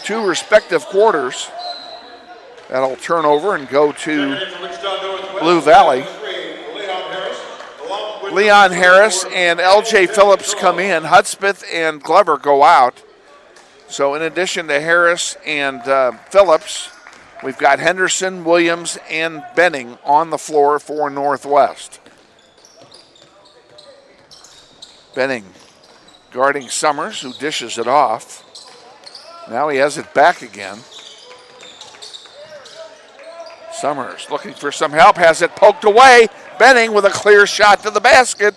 2 respective quarters. That'll turn over and go to Blue Valley. Leon Harris and LJ Phillips come in. Hudspeth and Glover go out. So in addition to Harris and Phillips, we've got Henderson, Williams, and Benning on the floor for Northwest. Benning guarding Summers, who dishes it off. Now he has it back again. Summers looking for some help, has it poked away. Benning with a clear shot to the basket.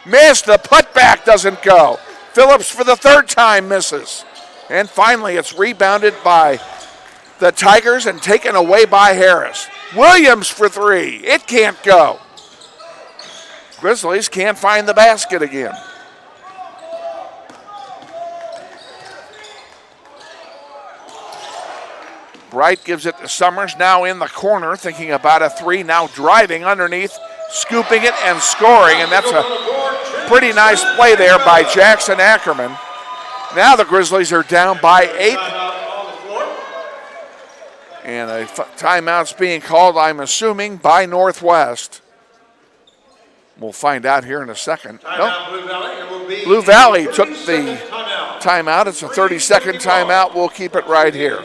Missed, the putback doesn't go. Phillips for the third time misses. And finally it's rebounded by the Tigers and taken away by Harris. Williams for three, it can't go. Grizzlies can't find the basket again. Bright gives it to Summers, now in the corner, thinking about a three, now driving underneath, scooping it and scoring, and that's a pretty nice play there by Jackson Ackerman. Now the Grizzlies are down by 8. And a timeout's being called, I'm assuming, by Northwest. We'll find out here in a second. Nope. Blue Valley took the timeout. It's a 30-second timeout. We'll keep it right here.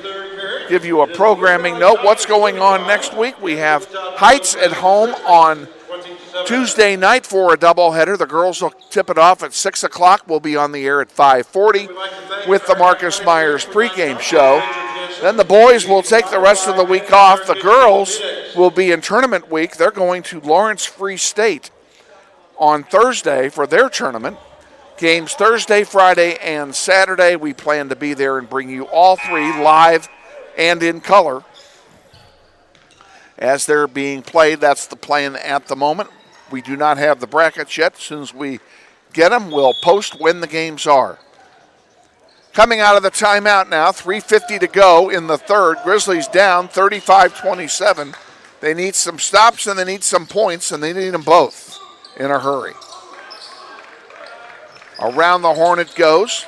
Give you a programming note. What's going on next week? We have Heights at home on Tuesday night for a doubleheader. The girls will tip it off at 6 o'clock. We'll be on the air at 5:40 with the Marcus Myers pregame show. Then the boys will take the rest of the week off. The girls will be in tournament week. They're going to Lawrence Free State on Thursday for their tournament. Games Thursday, Friday, and Saturday. We plan to be there and bring you all three live and in color as they're being played. That's the plan at the moment. We do not have the brackets yet. As soon as we get them, we'll post when the games are. Coming out of the timeout now, 3:50 to go in the third. Grizzlies down 35-27. They need some stops and they need some points, and they need them both in a hurry. Around the horn it goes.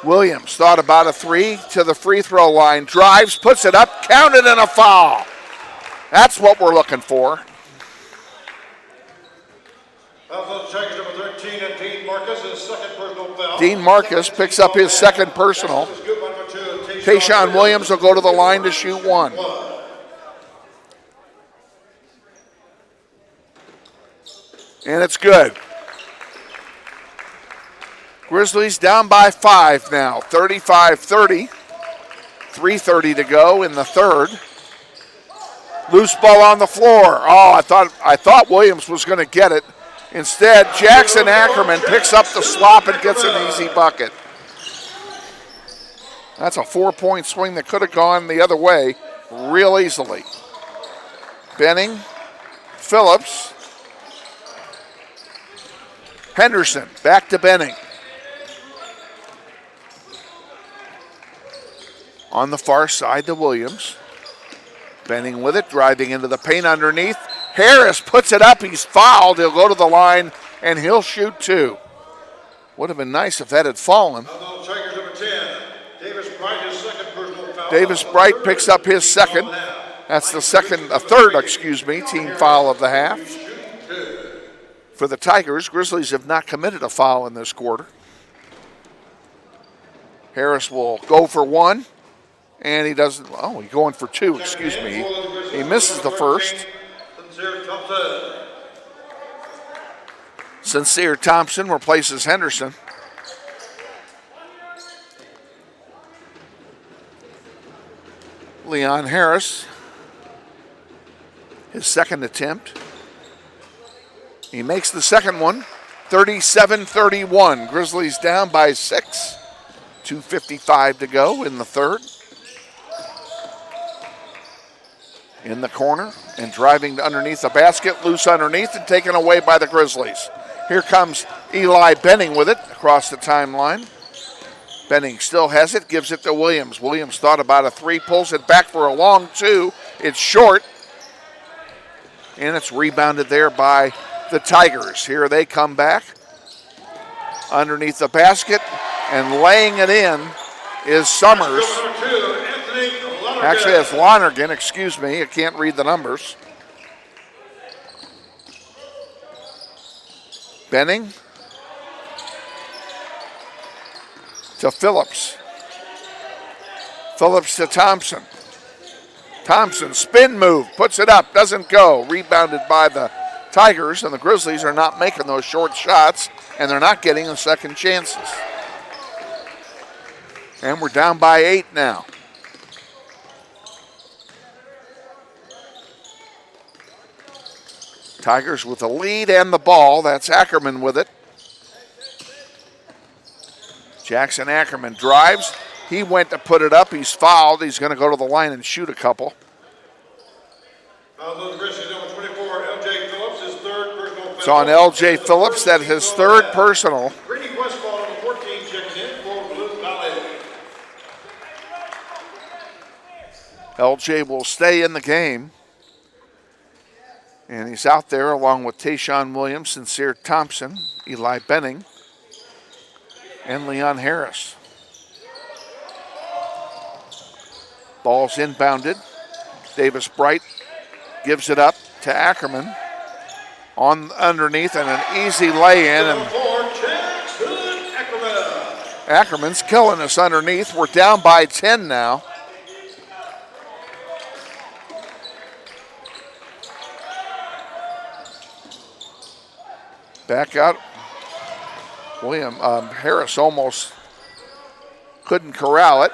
Williams thought about a three to the free throw line. Drives, puts it up, counted, and a foul. That's what we're looking for. Dean Marcus picks up his second personal. Tayshawn Williams will go to the line to shoot one. And it's good. Grizzlies down by 5 now, 35-30. 3:30 to go in the third. Loose ball on the floor. Oh, I thought Williams was going to get it. Instead, Jackson Ackerman picks up the slop and gets an easy bucket. That's a 4-point swing that could have gone the other way real easily. Benning, Phillips, Henderson back to Benning. On the far side to Williams. Benning with it, driving into the paint underneath. Harris puts it up. He's fouled. He'll go to the line, and he'll shoot 2. Would have been nice if that had fallen. Davis Bright picks up his second. That's the third team foul of the half. For the Tigers, Grizzlies have not committed a foul in this quarter. Harris will go for 1, and he doesn't. Oh, he's going for 2. He misses the first. Sincere Thompson replaces Henderson. Leon Harris, his second attempt. He makes the second one, 37-31. Grizzlies down by 6. 2:55 to go in the third. In the corner and driving underneath the basket, loose underneath and taken away by the Grizzlies. Here comes Eli Benning with it across the timeline. Benning still has it, gives it to Williams. Williams thought about a 3, pulls it back for a long 2. It's short, and it's rebounded there by the Tigers. Here they come back underneath the basket, and laying it in is Summers. Actually, it's Lonergan, I can't read the numbers. Benning to Phillips. Phillips to Thompson. Thompson, spin move, puts it up, doesn't go. Rebounded by the Tigers, and the Grizzlies are not making those short shots, and they're not getting the second chances. And we're down by 8 now. Tigers with the lead and the ball. That's Ackerman with it. Jackson Ackerman drives. He went to put it up. He's fouled. He's going to go to the line and shoot a couple. It's on L.J. Phillips. That's his third personal. L.J. will stay in the game. And he's out there along with Tayshawn Williams, Sincere Thompson, Eli Benning, and Leon Harris. Ball's inbounded. Davis Bright gives it up to Ackerman. On underneath and an easy lay-in. And Ackerman's killing us underneath. We're down by 10 now. Back out. Harris almost couldn't corral it.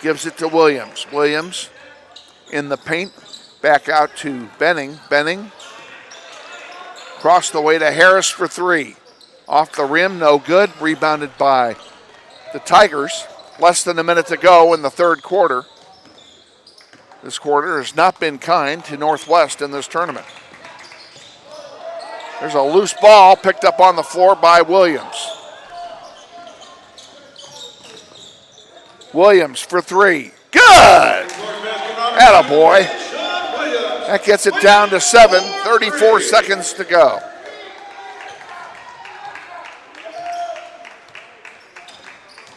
Gives it to Williams. Williams in the paint. Back out to Benning. Benning across the way to Harris for 3. Off the rim, no good. Rebounded by the Tigers. Less than a minute to go in the third quarter. This quarter has not been kind to Northwest in this tournament. There's a loose ball picked up on the floor by Williams. Williams for 3. Good! Attaboy. That gets it down to 7, 34 seconds to go.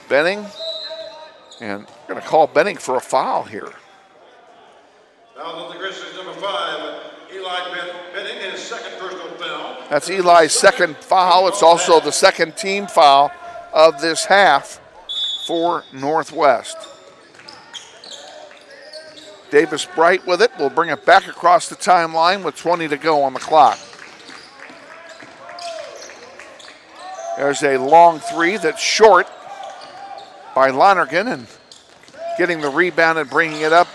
Benning, and we're going to call Benning for a foul here. Foul on the Grizzlies, number 5, Eli Benning, his second personal foul. That's Eli's second foul. It's also the second team foul of this half for Northwest. Davis Bright with it. We'll bring it back across the timeline with 20 to go on the clock. There's a long 3 that's short by Lonergan, and getting the rebound and bringing it up,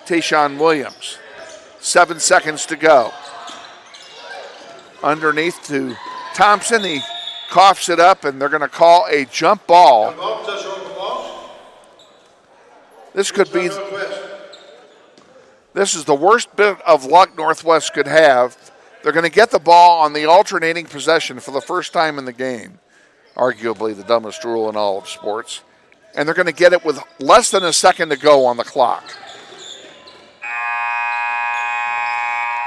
Tayshawn Williams. 7 seconds to go. Underneath to Thompson. He coughs it up, and they're going to call a jump ball. This could be... This is the worst bit of luck Northwest could have They're going to get the ball on the alternating possession for the first time in the game, arguably the dumbest rule in all of sports. And they're going to get it with less than a second to go on the clock.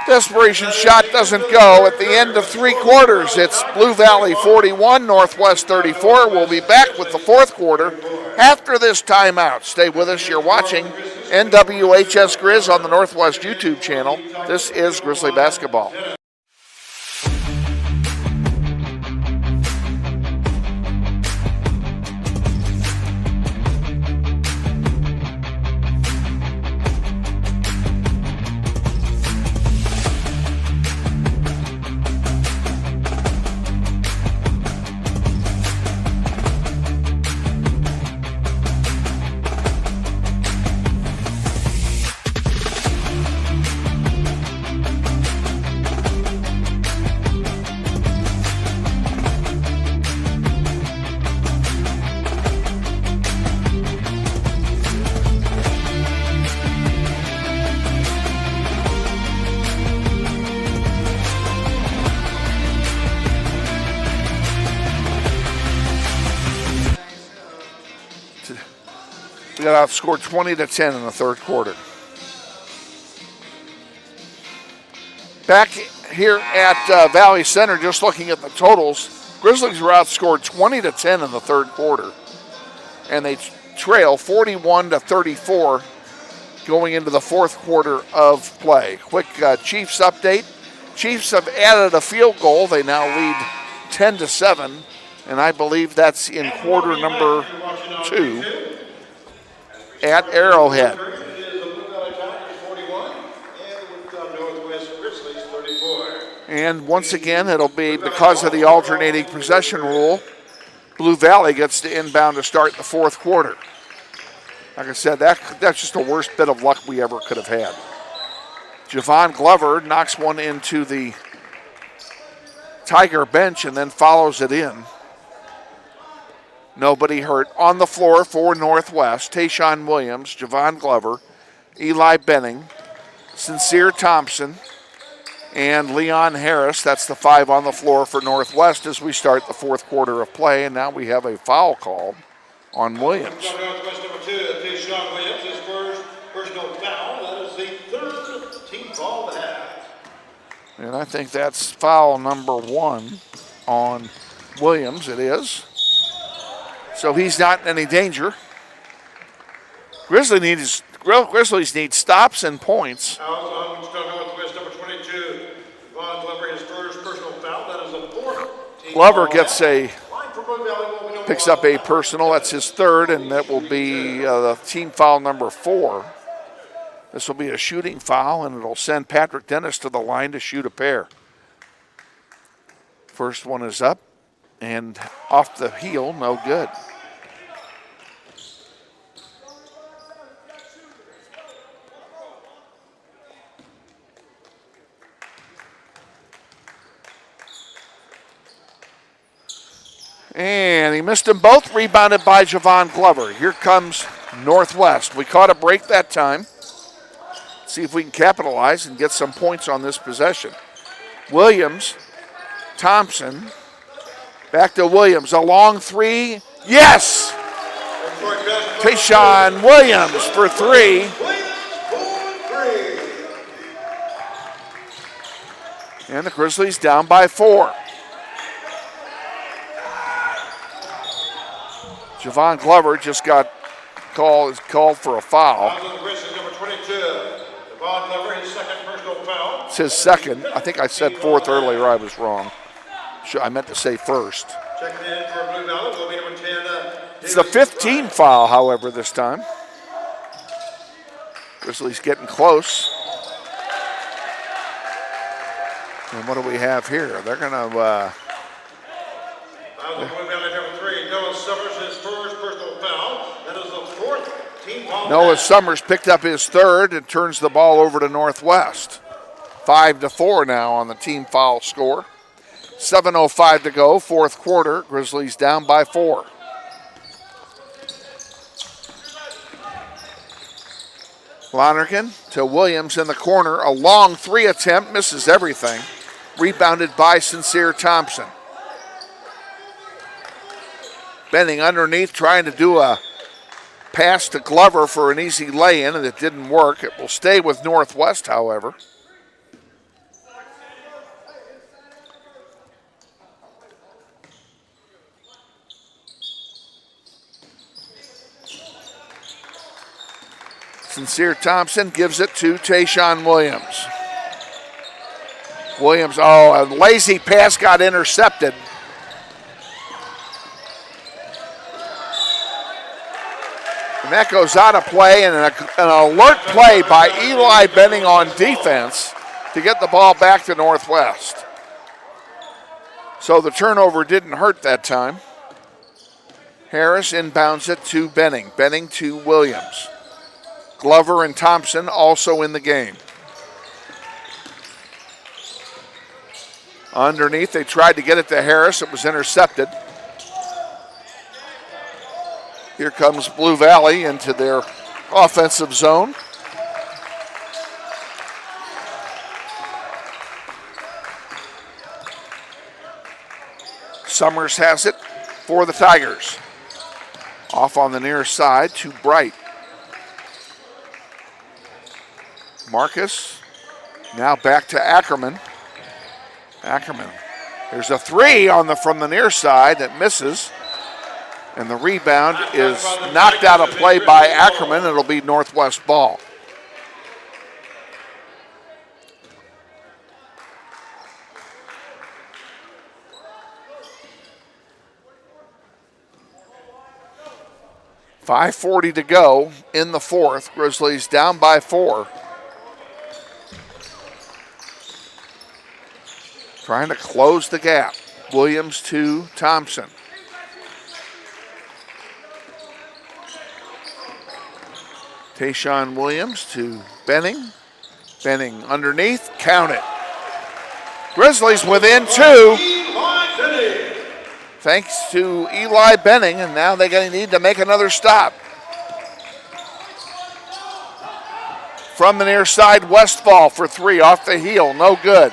Desperation shot doesn't go. At the end of 3 quarters, it's Blue Valley 41, Northwest 34. We'll be back with the 4th quarter after this timeout. Stay with us. You're watching NWHS Grizz on the Northwest YouTube channel. This is Grizzly Basketball. We got outscored 20-10 in the 3rd quarter. Back here at Valley Center, just looking at the totals, Grizzlies were outscored 20-10 in the 3rd quarter, and they trail 41-34 going into the 4th quarter of play. Quick Chiefs update. Chiefs have added a field goal. They now lead 10-7, and I believe that's in quarter number 2. At Arrowhead. And once again, it'll be because of the alternating possession rule, Blue Valley gets to inbound to start the 4th quarter. Like I said, that's just the worst bit of luck we ever could have had. Javon Glover knocks one into the Tiger bench and then follows it in. Nobody hurt. On the floor for Northwest, Tayshawn Williams, Javon Glover, Eli Benning, Sincere Thompson, and Leon Harris. That's the 5 on the floor for Northwest as we start the 4th quarter of play. And now we have a foul called on Williams. Northwest number 2, Tayshawn Williams, his first personal foul. That is the 3rd team foul of the half. And I think that's foul number 1 on Williams. It is. So he's not in any danger. Grizzlies need stops and points. Northwest number 22, Von Glover, his first personal foul. That is the 4th team Glover foul. picks up a personal. That's his 3rd, and that will be the team foul number 4. This will be a shooting foul, and it'll send Patrick Dennis to the line to shoot a pair. First one is up. And off the heel, no good. And he missed them both, rebounded by Javon Glover. Here comes Northwest. We caught a break that time. See if we can capitalize and get some points on this possession. Williams, Thompson, back to Williams, a long 3. Yes! Tayshawn Williams for 3. And the Grizzlies down by 4. Javon Glover just got called for a foul. It's his 2nd. I think I said 4th earlier. I was wrong. I meant to say 1st. It's the 5th team foul, however, this time. Grizzlies getting close. And what do we have here? They're going to... Noah Summers picked up his 3rd and turns the ball over to Northwest. 5-4 now on the team foul score. 7:05 to go, 4th quarter. Grizzlies down by 4. Lonergan to Williams in the corner. A long 3 attempt, misses everything. Rebounded by Sincere Thompson. Benning underneath, trying to do a pass to Glover for an easy lay-in, and it didn't work. It will stay with Northwest, however. Sincere Thompson gives it to Tayshawn Williams. Williams, a lazy pass got intercepted. And that goes out of play, and an alert play by Eli Benning on defense to get the ball back to Northwest. So the turnover didn't hurt that time. Harris inbounds it to Benning. Benning to Williams. Glover and Thompson also in the game. Underneath, they tried to get it to Harris. It was intercepted. Here comes Blue Valley into their offensive zone. Summers has it for the Tigers. Off on the near side to Bright. Marcus, now back to Ackerman. Ackerman, there's a three from the near side that misses. And the rebound is knocked out of play by Ackerman. It'll be Northwest ball. .540 to go in the fourth. Grizzlies down by 4. Trying to close the gap. Williams to Thompson. Tayshawn Williams to Benning. Benning underneath, count it. Grizzlies within 2. Thanks to Eli Benning, and now they're going to need to make another stop. From the near side, Westfall for 3 off the heel, no good.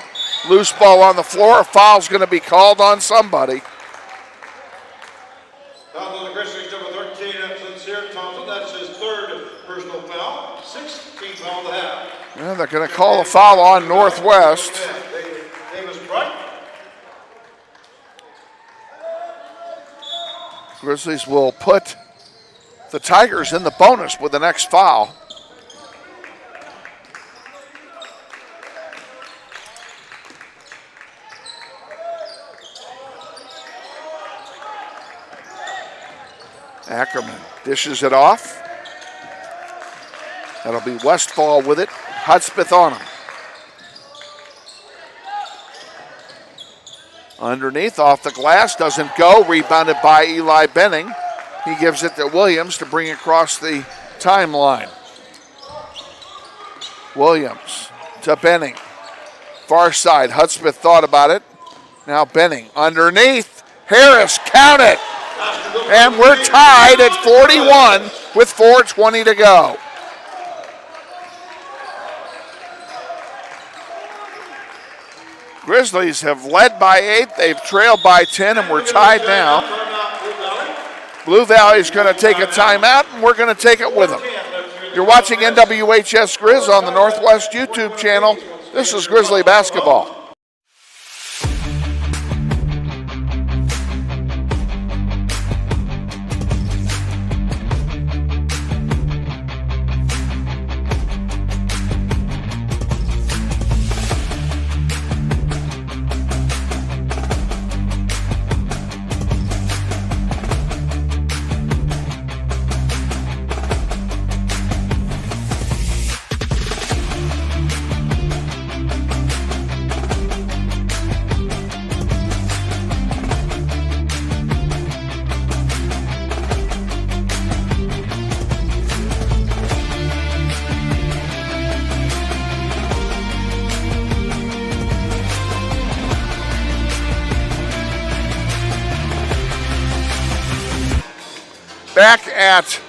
Loose ball on the floor, a foul's going to be called on somebody. Foul on the Grizzlies, number 13, Sincere Thompson. That's his 3rd personal foul. 16 foul to have. Yeah, they're going to call a foul on Northwest. Davis Bright. Grizzlies will put the Tigers in the bonus with the next foul. Ackerman dishes it off. That'll be Westfall with it. Hudspeth on him. Underneath, off the glass, doesn't go. Rebounded by Eli Benning. He gives it to Williams to bring across the timeline. Williams to Benning. Far side, Hudspeth thought about it. Now Benning underneath. Harris, count it. And we're tied at 41 with 4:20 to go. Grizzlies have led by 8. They've trailed by 10, and we're tied now. Blue Valley is going to take a timeout, and we're going to take it with them. You're watching NWHS Grizz on the Northwest YouTube channel. This is Grizzly basketball. Back at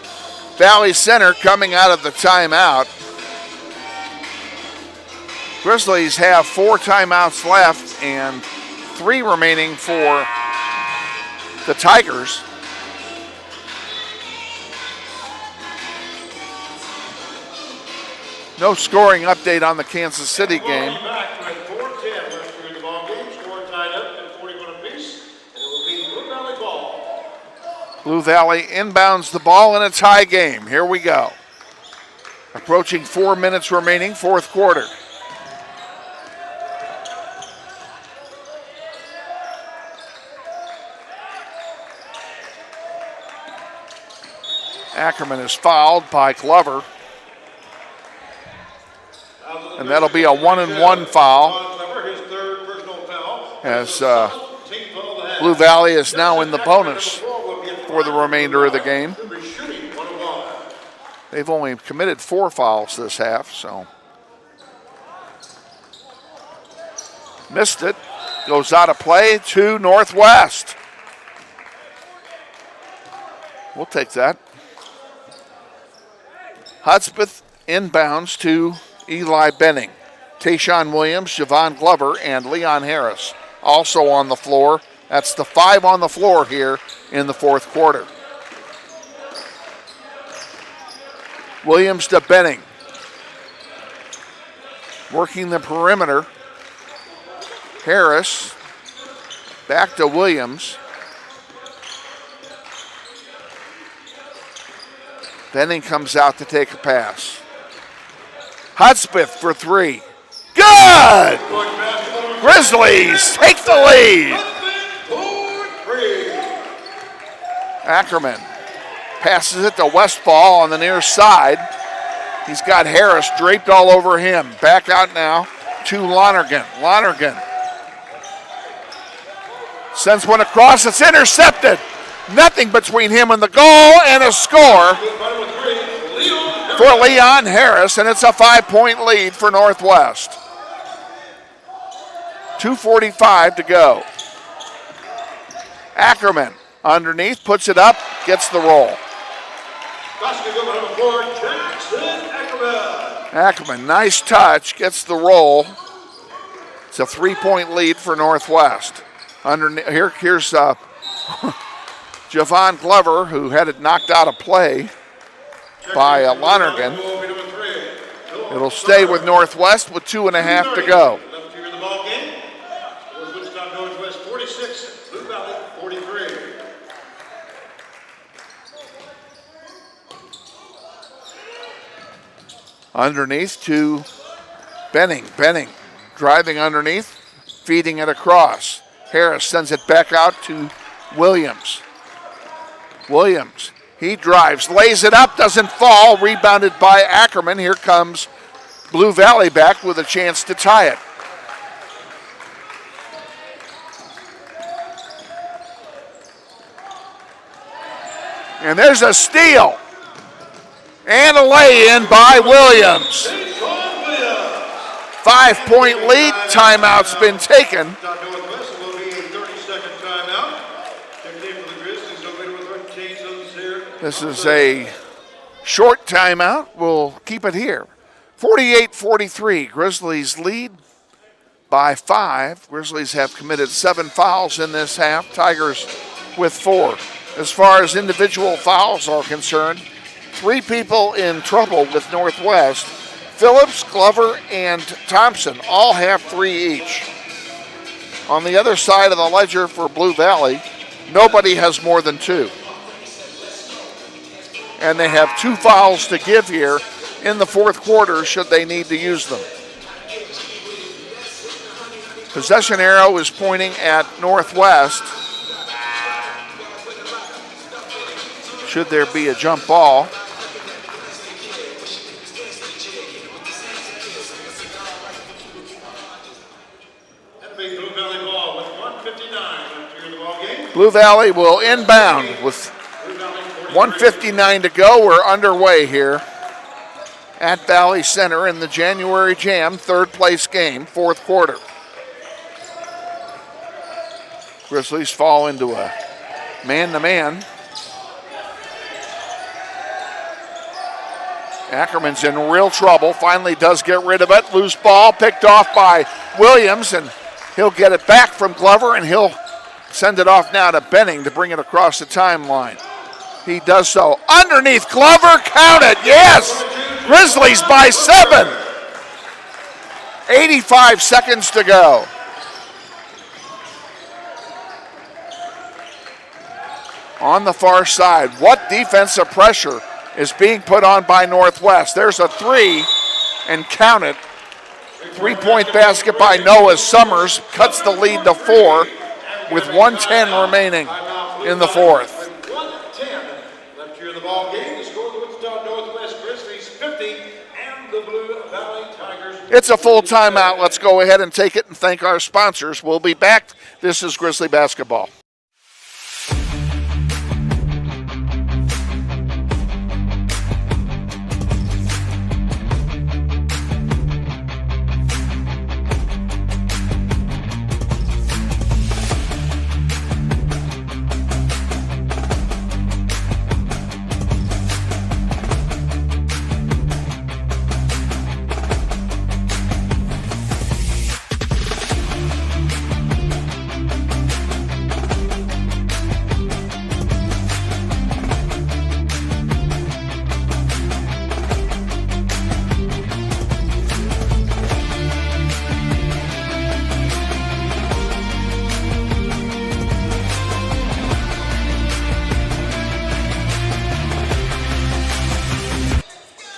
Valley Center coming out of the timeout. Grizzlies have 4 timeouts left and 3 remaining for the Tigers. No scoring update on the Kansas City game. Back with 4:10 left here in the ball game. Score tied up at 41 apiece. And it will be Blue Valley ball. Blue Valley inbounds the ball in a tie game. Here we go. Approaching 4 minutes remaining, fourth quarter. Ackerman is fouled by Glover. And that'll be a 1-and-1 foul. As Blue Valley is now in the bonus for the remainder of the game. They've only committed 4 fouls this half, so. Missed it. Goes out of play to Northwest. We'll take that. Hudspeth inbounds to Eli Benning. Tayshawn Williams, Javon Glover, and Leon Harris also on the floor. That's the 5 on the floor here in the fourth quarter. Williams to Benning. Working the perimeter. Harris back to Williams. Benning comes out to take a pass. Hudspeth for 3. Good! Grizzlies take the lead. Ackerman passes it to Westfall on the near side. He's got Harris draped all over him. Back out now to Lonergan. Lonergan sends one across. It's intercepted. Nothing between him and the goal, and a score for Leon Harris, and it's a 5-point lead for Northwest. 2:45 to go. Ackerman underneath, puts it up, gets the roll. Ackerman, nice touch, gets the roll. It's a 3-point lead for Northwest. Here's Javon Glover, who had it knocked out of play by Lonergan. It'll stay with Northwest with 2.5 to go. Left here in the ball game. Wichita Northwest 46, Blue Valley 43. Underneath to Benning. Benning driving underneath, feeding it across. Harris sends it back out to Williams. Williams, he drives, lays it up, doesn't fall, rebounded by Ackerman. Here comes Blue Valley back with a chance to tie it. And there's a steal. And a lay-in by Williams. 5-point lead, timeout's been taken. This is a short timeout. We'll keep it here. 48-43. Grizzlies lead by 5. Grizzlies have committed 7 fouls in this half. Tigers with 4. As far as individual fouls are concerned, 3 people in trouble with Northwest. Phillips, Glover, and Thompson all have 3 each. On the other side of the ledger for Blue Valley, nobody has more than 2. And they have 2 fouls to give here in the fourth quarter should they need to use them. Possession arrow is pointing at Northwest. Should there be a jump ball. That'll be Blue Valley ball with 1:59 left here in the ball game. Blue Valley will inbound with 1:59 to go. We're underway here at Valley Center in the January Jam third place game, fourth quarter. Grizzlies fall into a man-to-man. Ackerman's in real trouble. Finally does get rid of it. Loose ball picked off by Williams, and he'll get it back from Glover, and he'll send it off now to Benning to bring it across the timeline. He does so. Underneath Glover, count it, yes! Grizzlies by 7. 85 seconds to go. On the far side, what defensive pressure is being put on by Northwest? There's a 3, and count it. 3-point basket by Noah Summers cuts the lead to 4 with 1:10 remaining in the fourth. 1:10 left here in the ball game. The score of the Wichita Northwest Grizzlies 50 and the Blue Valley Tigers. It's a full timeout. Let's go ahead and take it and thank our sponsors. We'll be back. This is Grizzly Basketball.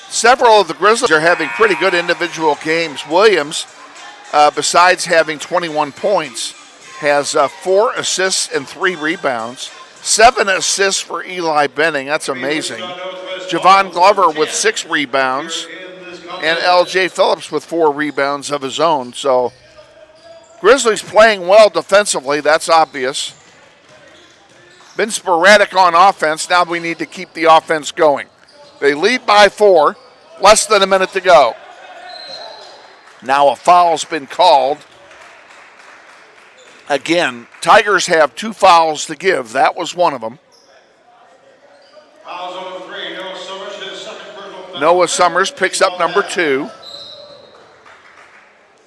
Several of the Grizzlies are having pretty good individual games. Williams, besides having 21 points, has 4 assists and 3 rebounds. 7 assists for Eli Benning. That's amazing. Javon Glover with 6 rebounds. And L.J. Phillips with 4 rebounds of his own. So Grizzlies playing well defensively. That's obvious. Been sporadic on offense. Now we need to keep the offense going. They lead by 4. Less than a minute to go. Now a foul's been called. Again, Tigers have 2 fouls to give. That was one of them. Fouls over 3. Noah Summers, his second personal foul. Noah Summers picks up number 2.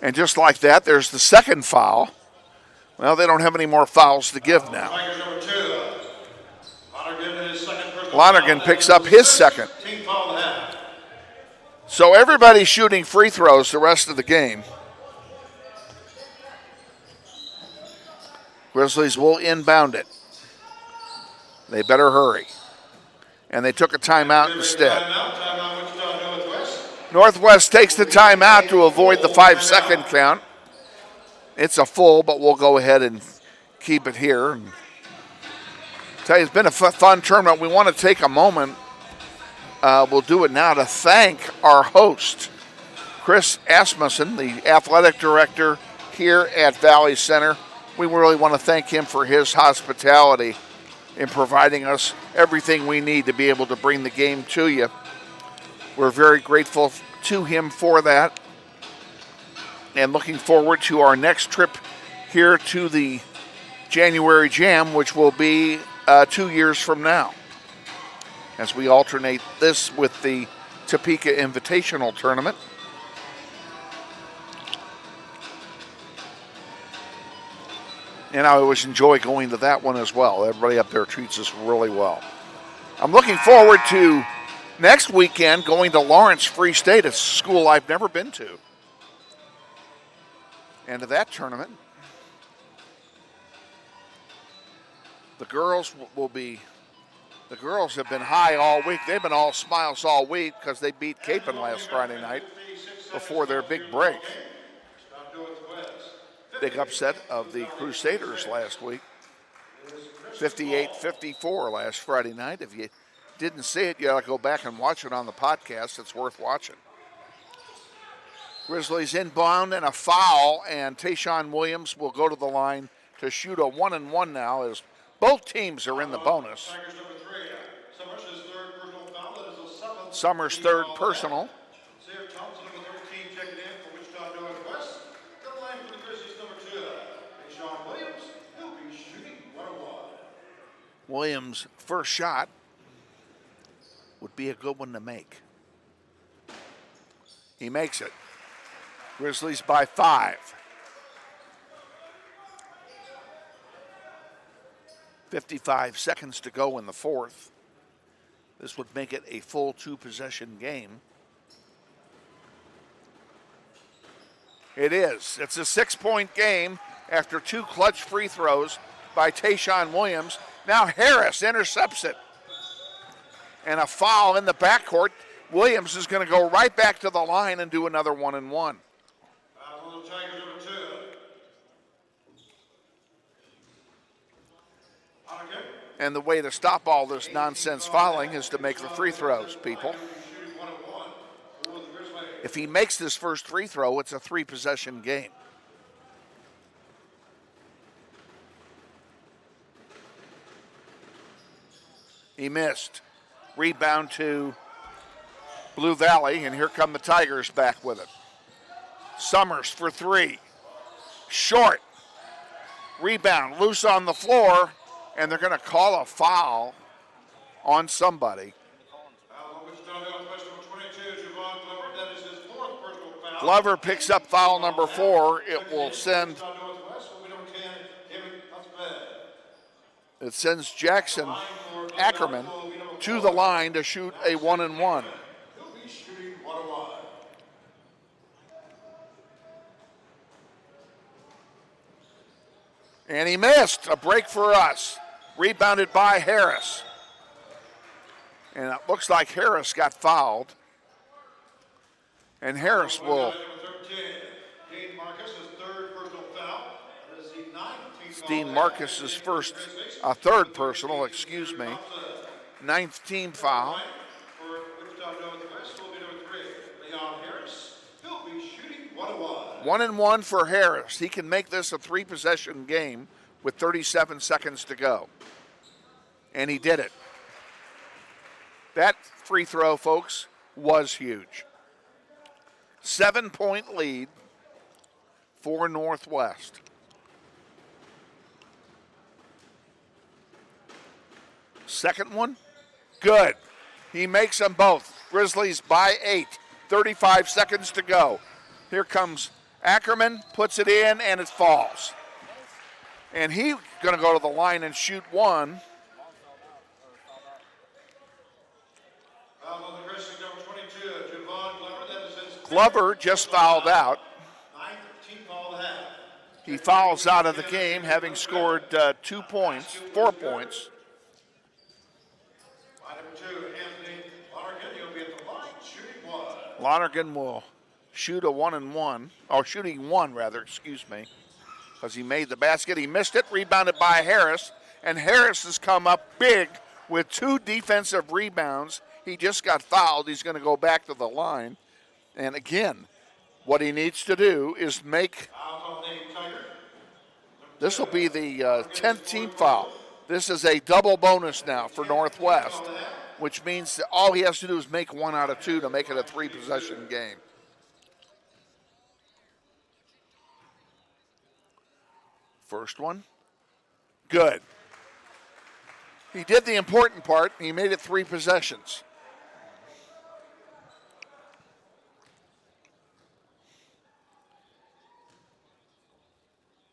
And just like that, there's the second foul. Well, they don't have any more fouls to give now. Tigers number 2. Lonergan, his second personal Lonergan foul. picks up his second. Team foul and a half. So everybody's shooting free throws the rest of the game. Grizzlies will inbound it. They better hurry. And they took a timeout instead. Timeout, Wichita Northwest. Northwest takes the timeout to avoid the 5-second count. It's a full, but we'll go ahead and keep it here. And tell you, it's been a fun tournament. We want to take a moment. We'll do it now to thank our host, Chris Asmussen, the athletic director here at Valley Center. We really want to thank him for his hospitality in providing us everything we need to be able to bring the game to you. We're very grateful to him for that, and looking forward to our next trip here to the January Jam, which will be 2 years from now, as we alternate this with the Topeka Invitational Tournament. And I always enjoy going to that one as well. Everybody up there treats us really well. I'm looking forward to next weekend going to Lawrence Free State, a school I've never been to. And to that tournament, the girls have been high all week. They've been all smiles all week because they beat Capon last Friday night before their big break. Big upset of the Crusaders last week. 58-54 last Friday night. If you didn't see it, you ought to go back and watch it on the podcast. It's worth watching. Grizzlies inbound and a foul, and Tayshawn Williams will go to the line to shoot a 1-and-1 now as both teams are in the bonus. Summers' third personal. Williams' first shot would be a good one to make. He makes it. Grizzlies by 5. 55 seconds to go in the fourth. This would make it a full 2-possession game. It is. It's a 6-point game after 2 clutch free throws by Tayshawn Williams. Now Harris intercepts it. And a foul in the backcourt. Williams is going to go right back to the line and do another 1-and-1. Foul on the Tigers, number 2. Arkin. And the way to stop all this nonsense fouling is to make the free throws, people. If he makes this first free throw, it's a 3-possession game. He missed. Rebound to Blue Valley, and here come the Tigers back with it. Summers for 3. Short. Rebound, loose on the floor, and they're going to call a foul on somebody. Glover picks up foul number 4. It will send. It sends Jackson Ackerman to the line to shoot a 1-and-1. He'll be shooting 1-1. And he missed. A break for us. Rebounded by Harris. And it looks like Harris got fouled. And Harris will. Dean Marcus's third personal foul. That is the 19th Dean Marcus's third personal, excuse me. 9th team foul. For Wichita Northwest will be number 3. Leon Harris. He'll be shooting 1-1. 1-and-1 for Harris. He can make this a 3-possession game with 37 seconds to go. And he did it. That free throw, folks, was huge. 7-point lead for Northwest. Second one, good. He makes them both. Grizzlies by 8. 35 seconds to go. Here comes Ackerman, puts it in, and it falls. And he's going to go to the line and shoot 1. Glover just fouled out. He fouls out of the game, having scored 4 points. Lonergan will shoot a 1-and-1, or shooting 1 rather, excuse me, because he made the basket. He missed it, rebounded by Harris, and Harris has come up big with 2 defensive rebounds. He just got fouled. He's going to go back to the line. And again, what he needs to do is make, this will be the 10th team foul. This is a double bonus now for Northwest, which means that all he has to do is make 1 out of 2 to make it a 3-possession game. First one, good. He did the important part. He made it 3 possessions.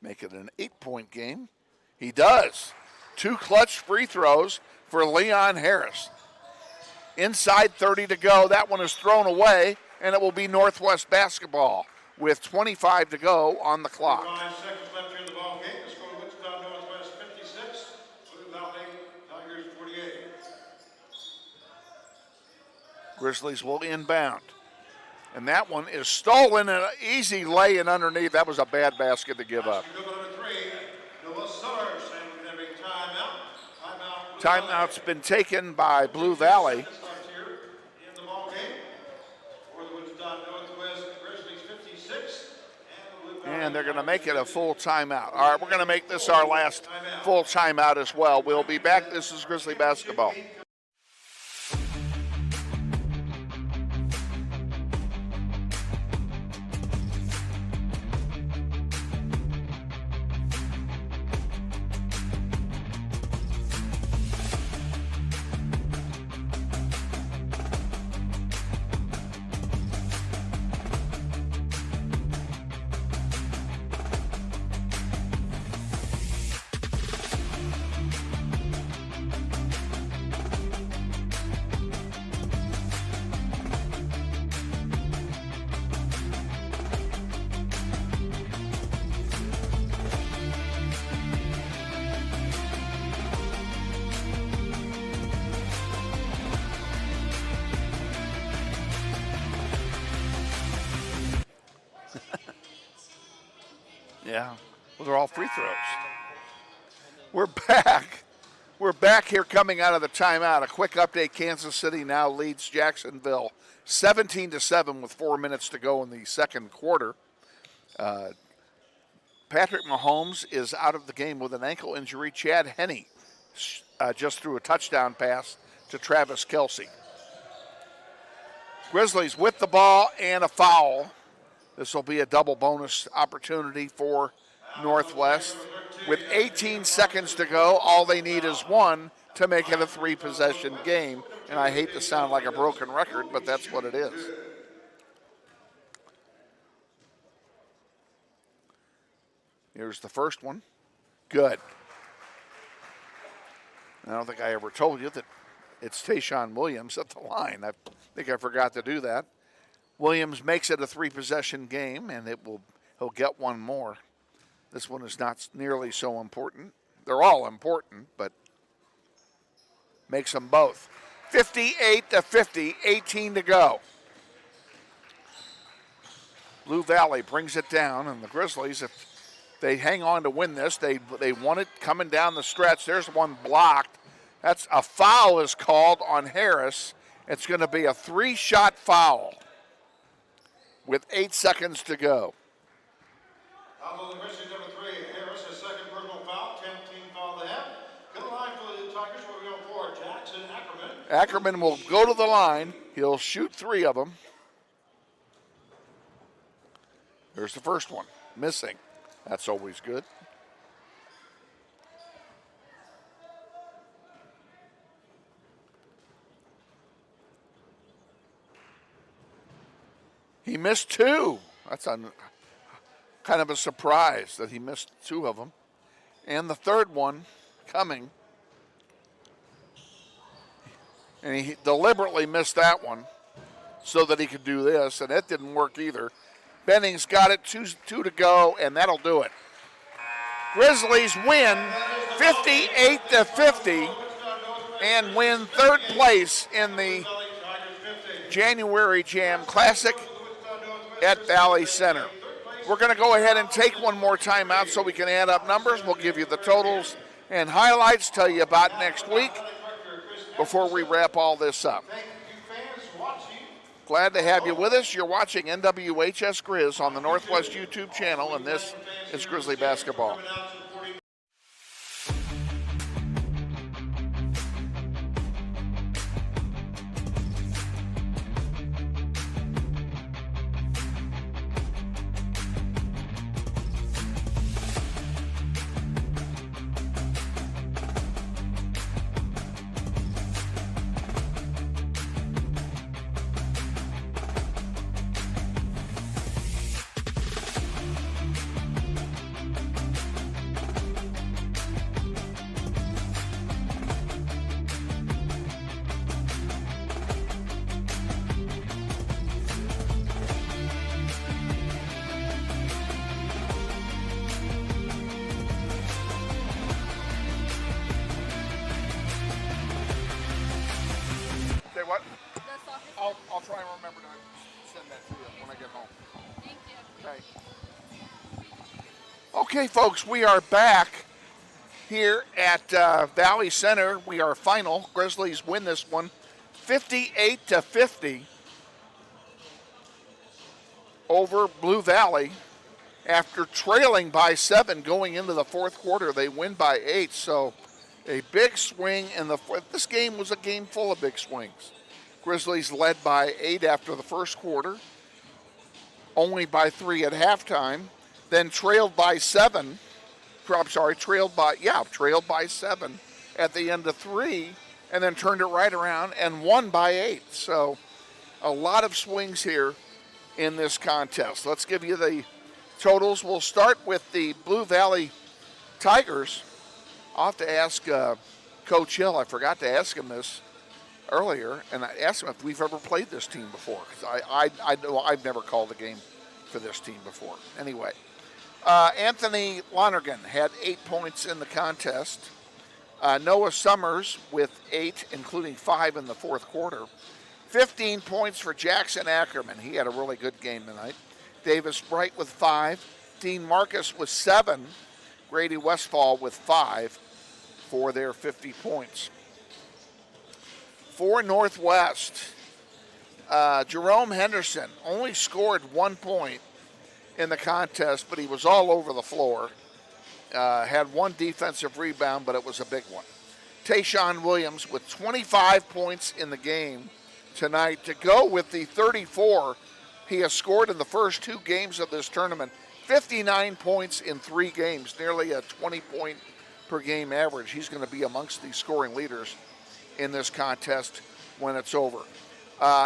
Make it an 8-point game. He does. 2 clutch free throws for Leon Harris. Inside 30 to go. That one is thrown away, and it will be Northwest basketball with 25 to go on the clock. 5 seconds left here in the ball game. The score of Wichita Northwest 56, Blue Valley Tigers 48. Grizzlies will inbound. And that one is stolen, and an easy lay-in underneath. That was a bad basket to give up. Timeout's been taken by Blue Valley. And they're going to make it a full timeout. All right, we're going to make this our last full timeout as well. We'll be back. This is Grizzly basketball. Yeah. Well, they're all free throws. We're back. We're back here coming out of the timeout. A quick update. Kansas City now leads Jacksonville 17-7 with 4 minutes to go in the second quarter. Patrick Mahomes is out of the game with an ankle injury. Chad Henne just threw a touchdown pass to Travis Kelce. Grizzlies with the ball and a foul. This will be a double bonus opportunity for Northwest. With 18 seconds to go, all they need is one to make it a three-possession game. And I hate to sound like a broken record, but that's what it is. Here's the first one. Good. I don't think I ever told you that it's Tayshawn Williams at the line. I think I forgot to do that. Williams makes it a three-possession game, and he'll get one more. This one is not nearly so important. They're all important, but makes them both. 58-50, 18 to go. Blue Valley brings it down, and the Grizzlies, if they hang on to win this, they want it coming down the stretch. There's one blocked. That's a foul is called on Harris. It's going to be a three-shot foul with 8 seconds to go. Foul on the Grizzlies, number 3. Harris, his second personal foul, 10-team foul they have. Good line for the Tigers. We're going for Jackson Ackerman. Ackerman will go to the line. He'll shoot 3 of them. Here's the first one. Missing. That's always good. He missed 2. That's kind of a surprise that he missed 2 of them. And the third one coming. And he deliberately missed that one so that he could do this, and it didn't work either. Benning's got it, 2 to go, and that'll do it. Grizzlies win 58-50 and win third place in the January Jam Classic at Valley Center. We're going to go ahead and take one more time out so we can add up numbers. We'll give you the totals and highlights, tell you about next week before we wrap all this up. Glad to have you with us. You're watching NWHS Grizz on the Northwest YouTube channel, and this is Grizzly Basketball. I'll try and remember to send that to you when I get home. Thank you. Okay. Okay, folks, we are back here at Valley Center. We are final. Grizzlies win this one 58-50 over Blue Valley. After trailing by 7 going into the fourth quarter, they win by 8. So a big swing in the fourth. This game was a game full of big swings. Grizzlies led by 8 after the first quarter, only by 3 at halftime, then trailed by 7. Trailed by 7 at the end of 3, and then turned it right around and won by 8. So a lot of swings here in this contest. Let's give you the totals. We'll start with the Blue Valley Tigers. I'll have to ask Coach Hill. I forgot to ask him this earlier, and I asked him if we've ever played this team before, because I've never called a game for this team before. Anyway, Anthony Lonergan had 8 points in the contest. Noah Summers with 8, including 5 in the fourth quarter. 15 points for Jackson Ackerman. He had a really good game tonight. Davis Bright with 5. Dean Marcus with 7. Grady Westfall with 5 for their 50 points. For Northwest, Jerome Henderson only scored 1 point in the contest, but he was all over the floor. Had 1 defensive rebound, but it was a big one. Tayshawn Williams with 25 points in the game tonight to go with the 34 he has scored in the first 2 games of this tournament. 59 points in 3 games, nearly a 20-point per game average. He's going to be amongst the scoring leaders in this contest when it's over.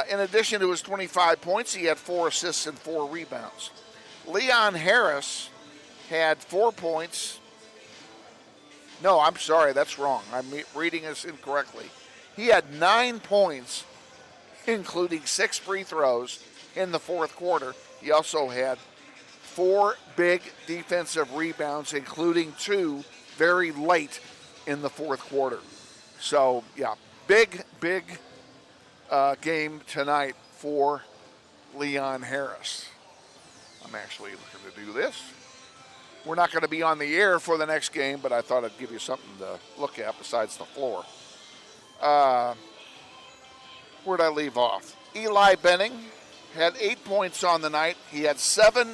In addition to his 25 points, he had 4 assists and 4 rebounds. Leon Harris had 4 points. No, I'm sorry, that's wrong. I'm reading this incorrectly. He had 9 points, including 6 free throws in the fourth quarter. He also had 4 big defensive rebounds, including 2 very late in the fourth quarter. So, yeah, big game tonight for Leon Harris. I'm actually looking to do this. We're not going to be on the air for the next game, but I thought I'd give you something to look at besides the floor. Where'd I leave off? Eli Benning had 8 points on the night. He had 7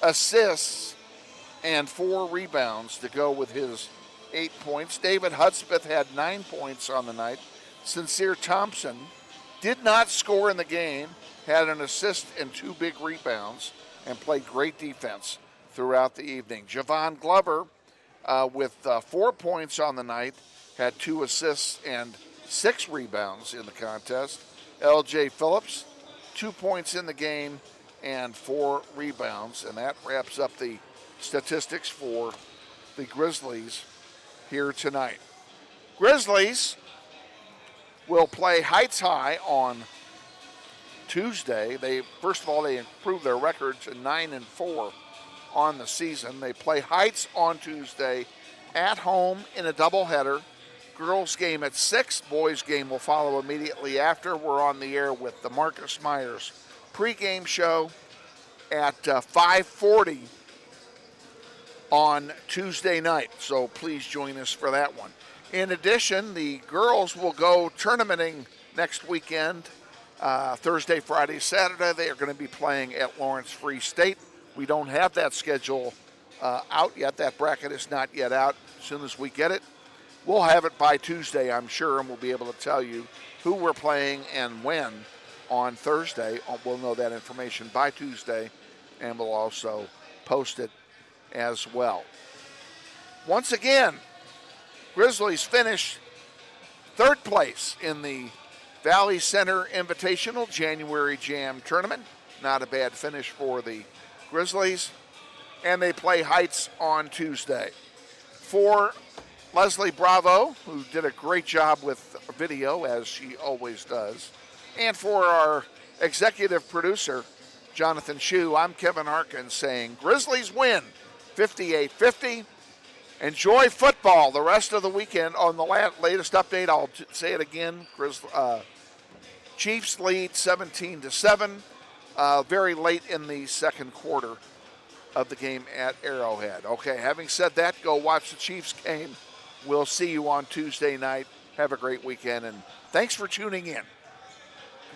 assists and 4 rebounds to go with his 8 points. David Hudspeth had 9 points on the night. Sincere Thompson did not score in the game, had an assist and 2 big rebounds, and played great defense throughout the evening. Javon Glover with 4 points on the night, had 2 assists and 6 rebounds in the contest. L.J. Phillips, 2 points in the game and 4 rebounds, and that wraps up the statistics for the Grizzlies here tonight. Grizzlies will play Heights High on Tuesday. First of all, they improved their record to 9-4 on the season. They play Heights on Tuesday at home in a doubleheader. Girls game at 6, boys game will follow immediately after. We're on the air with the Marcus Myers pregame show at 5:40 on Tuesday night, so please join us for that one. In addition, the girls will go tournamenting next weekend, Thursday, Friday, Saturday. They are going to be playing at Lawrence Free State. We don't have that schedule out yet. That bracket is not yet out. As soon as we get it, we'll have it by Tuesday, I'm sure, and we'll be able to tell you who we're playing and when on Thursday. We'll know that information by Tuesday, and we'll also post it as well. Once again, Grizzlies finished 3rd place in the Valley Center Invitational January Jam Tournament. Not a bad finish for the Grizzlies. And they play Heights on Tuesday. For Leslie Bravo, who did a great job with video, as she always does, and for our executive producer, Jonathan Scheu, I'm Kevin Arkin saying Grizzlies win 58-50. Enjoy football the rest of the weekend. On the latest update, I'll say it again, Chiefs lead 17-7, very late in the second quarter of the game at Arrowhead. Okay, having said that, go watch the Chiefs game. We'll see you on Tuesday night. Have a great weekend, and thanks for tuning in.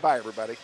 Bye, everybody.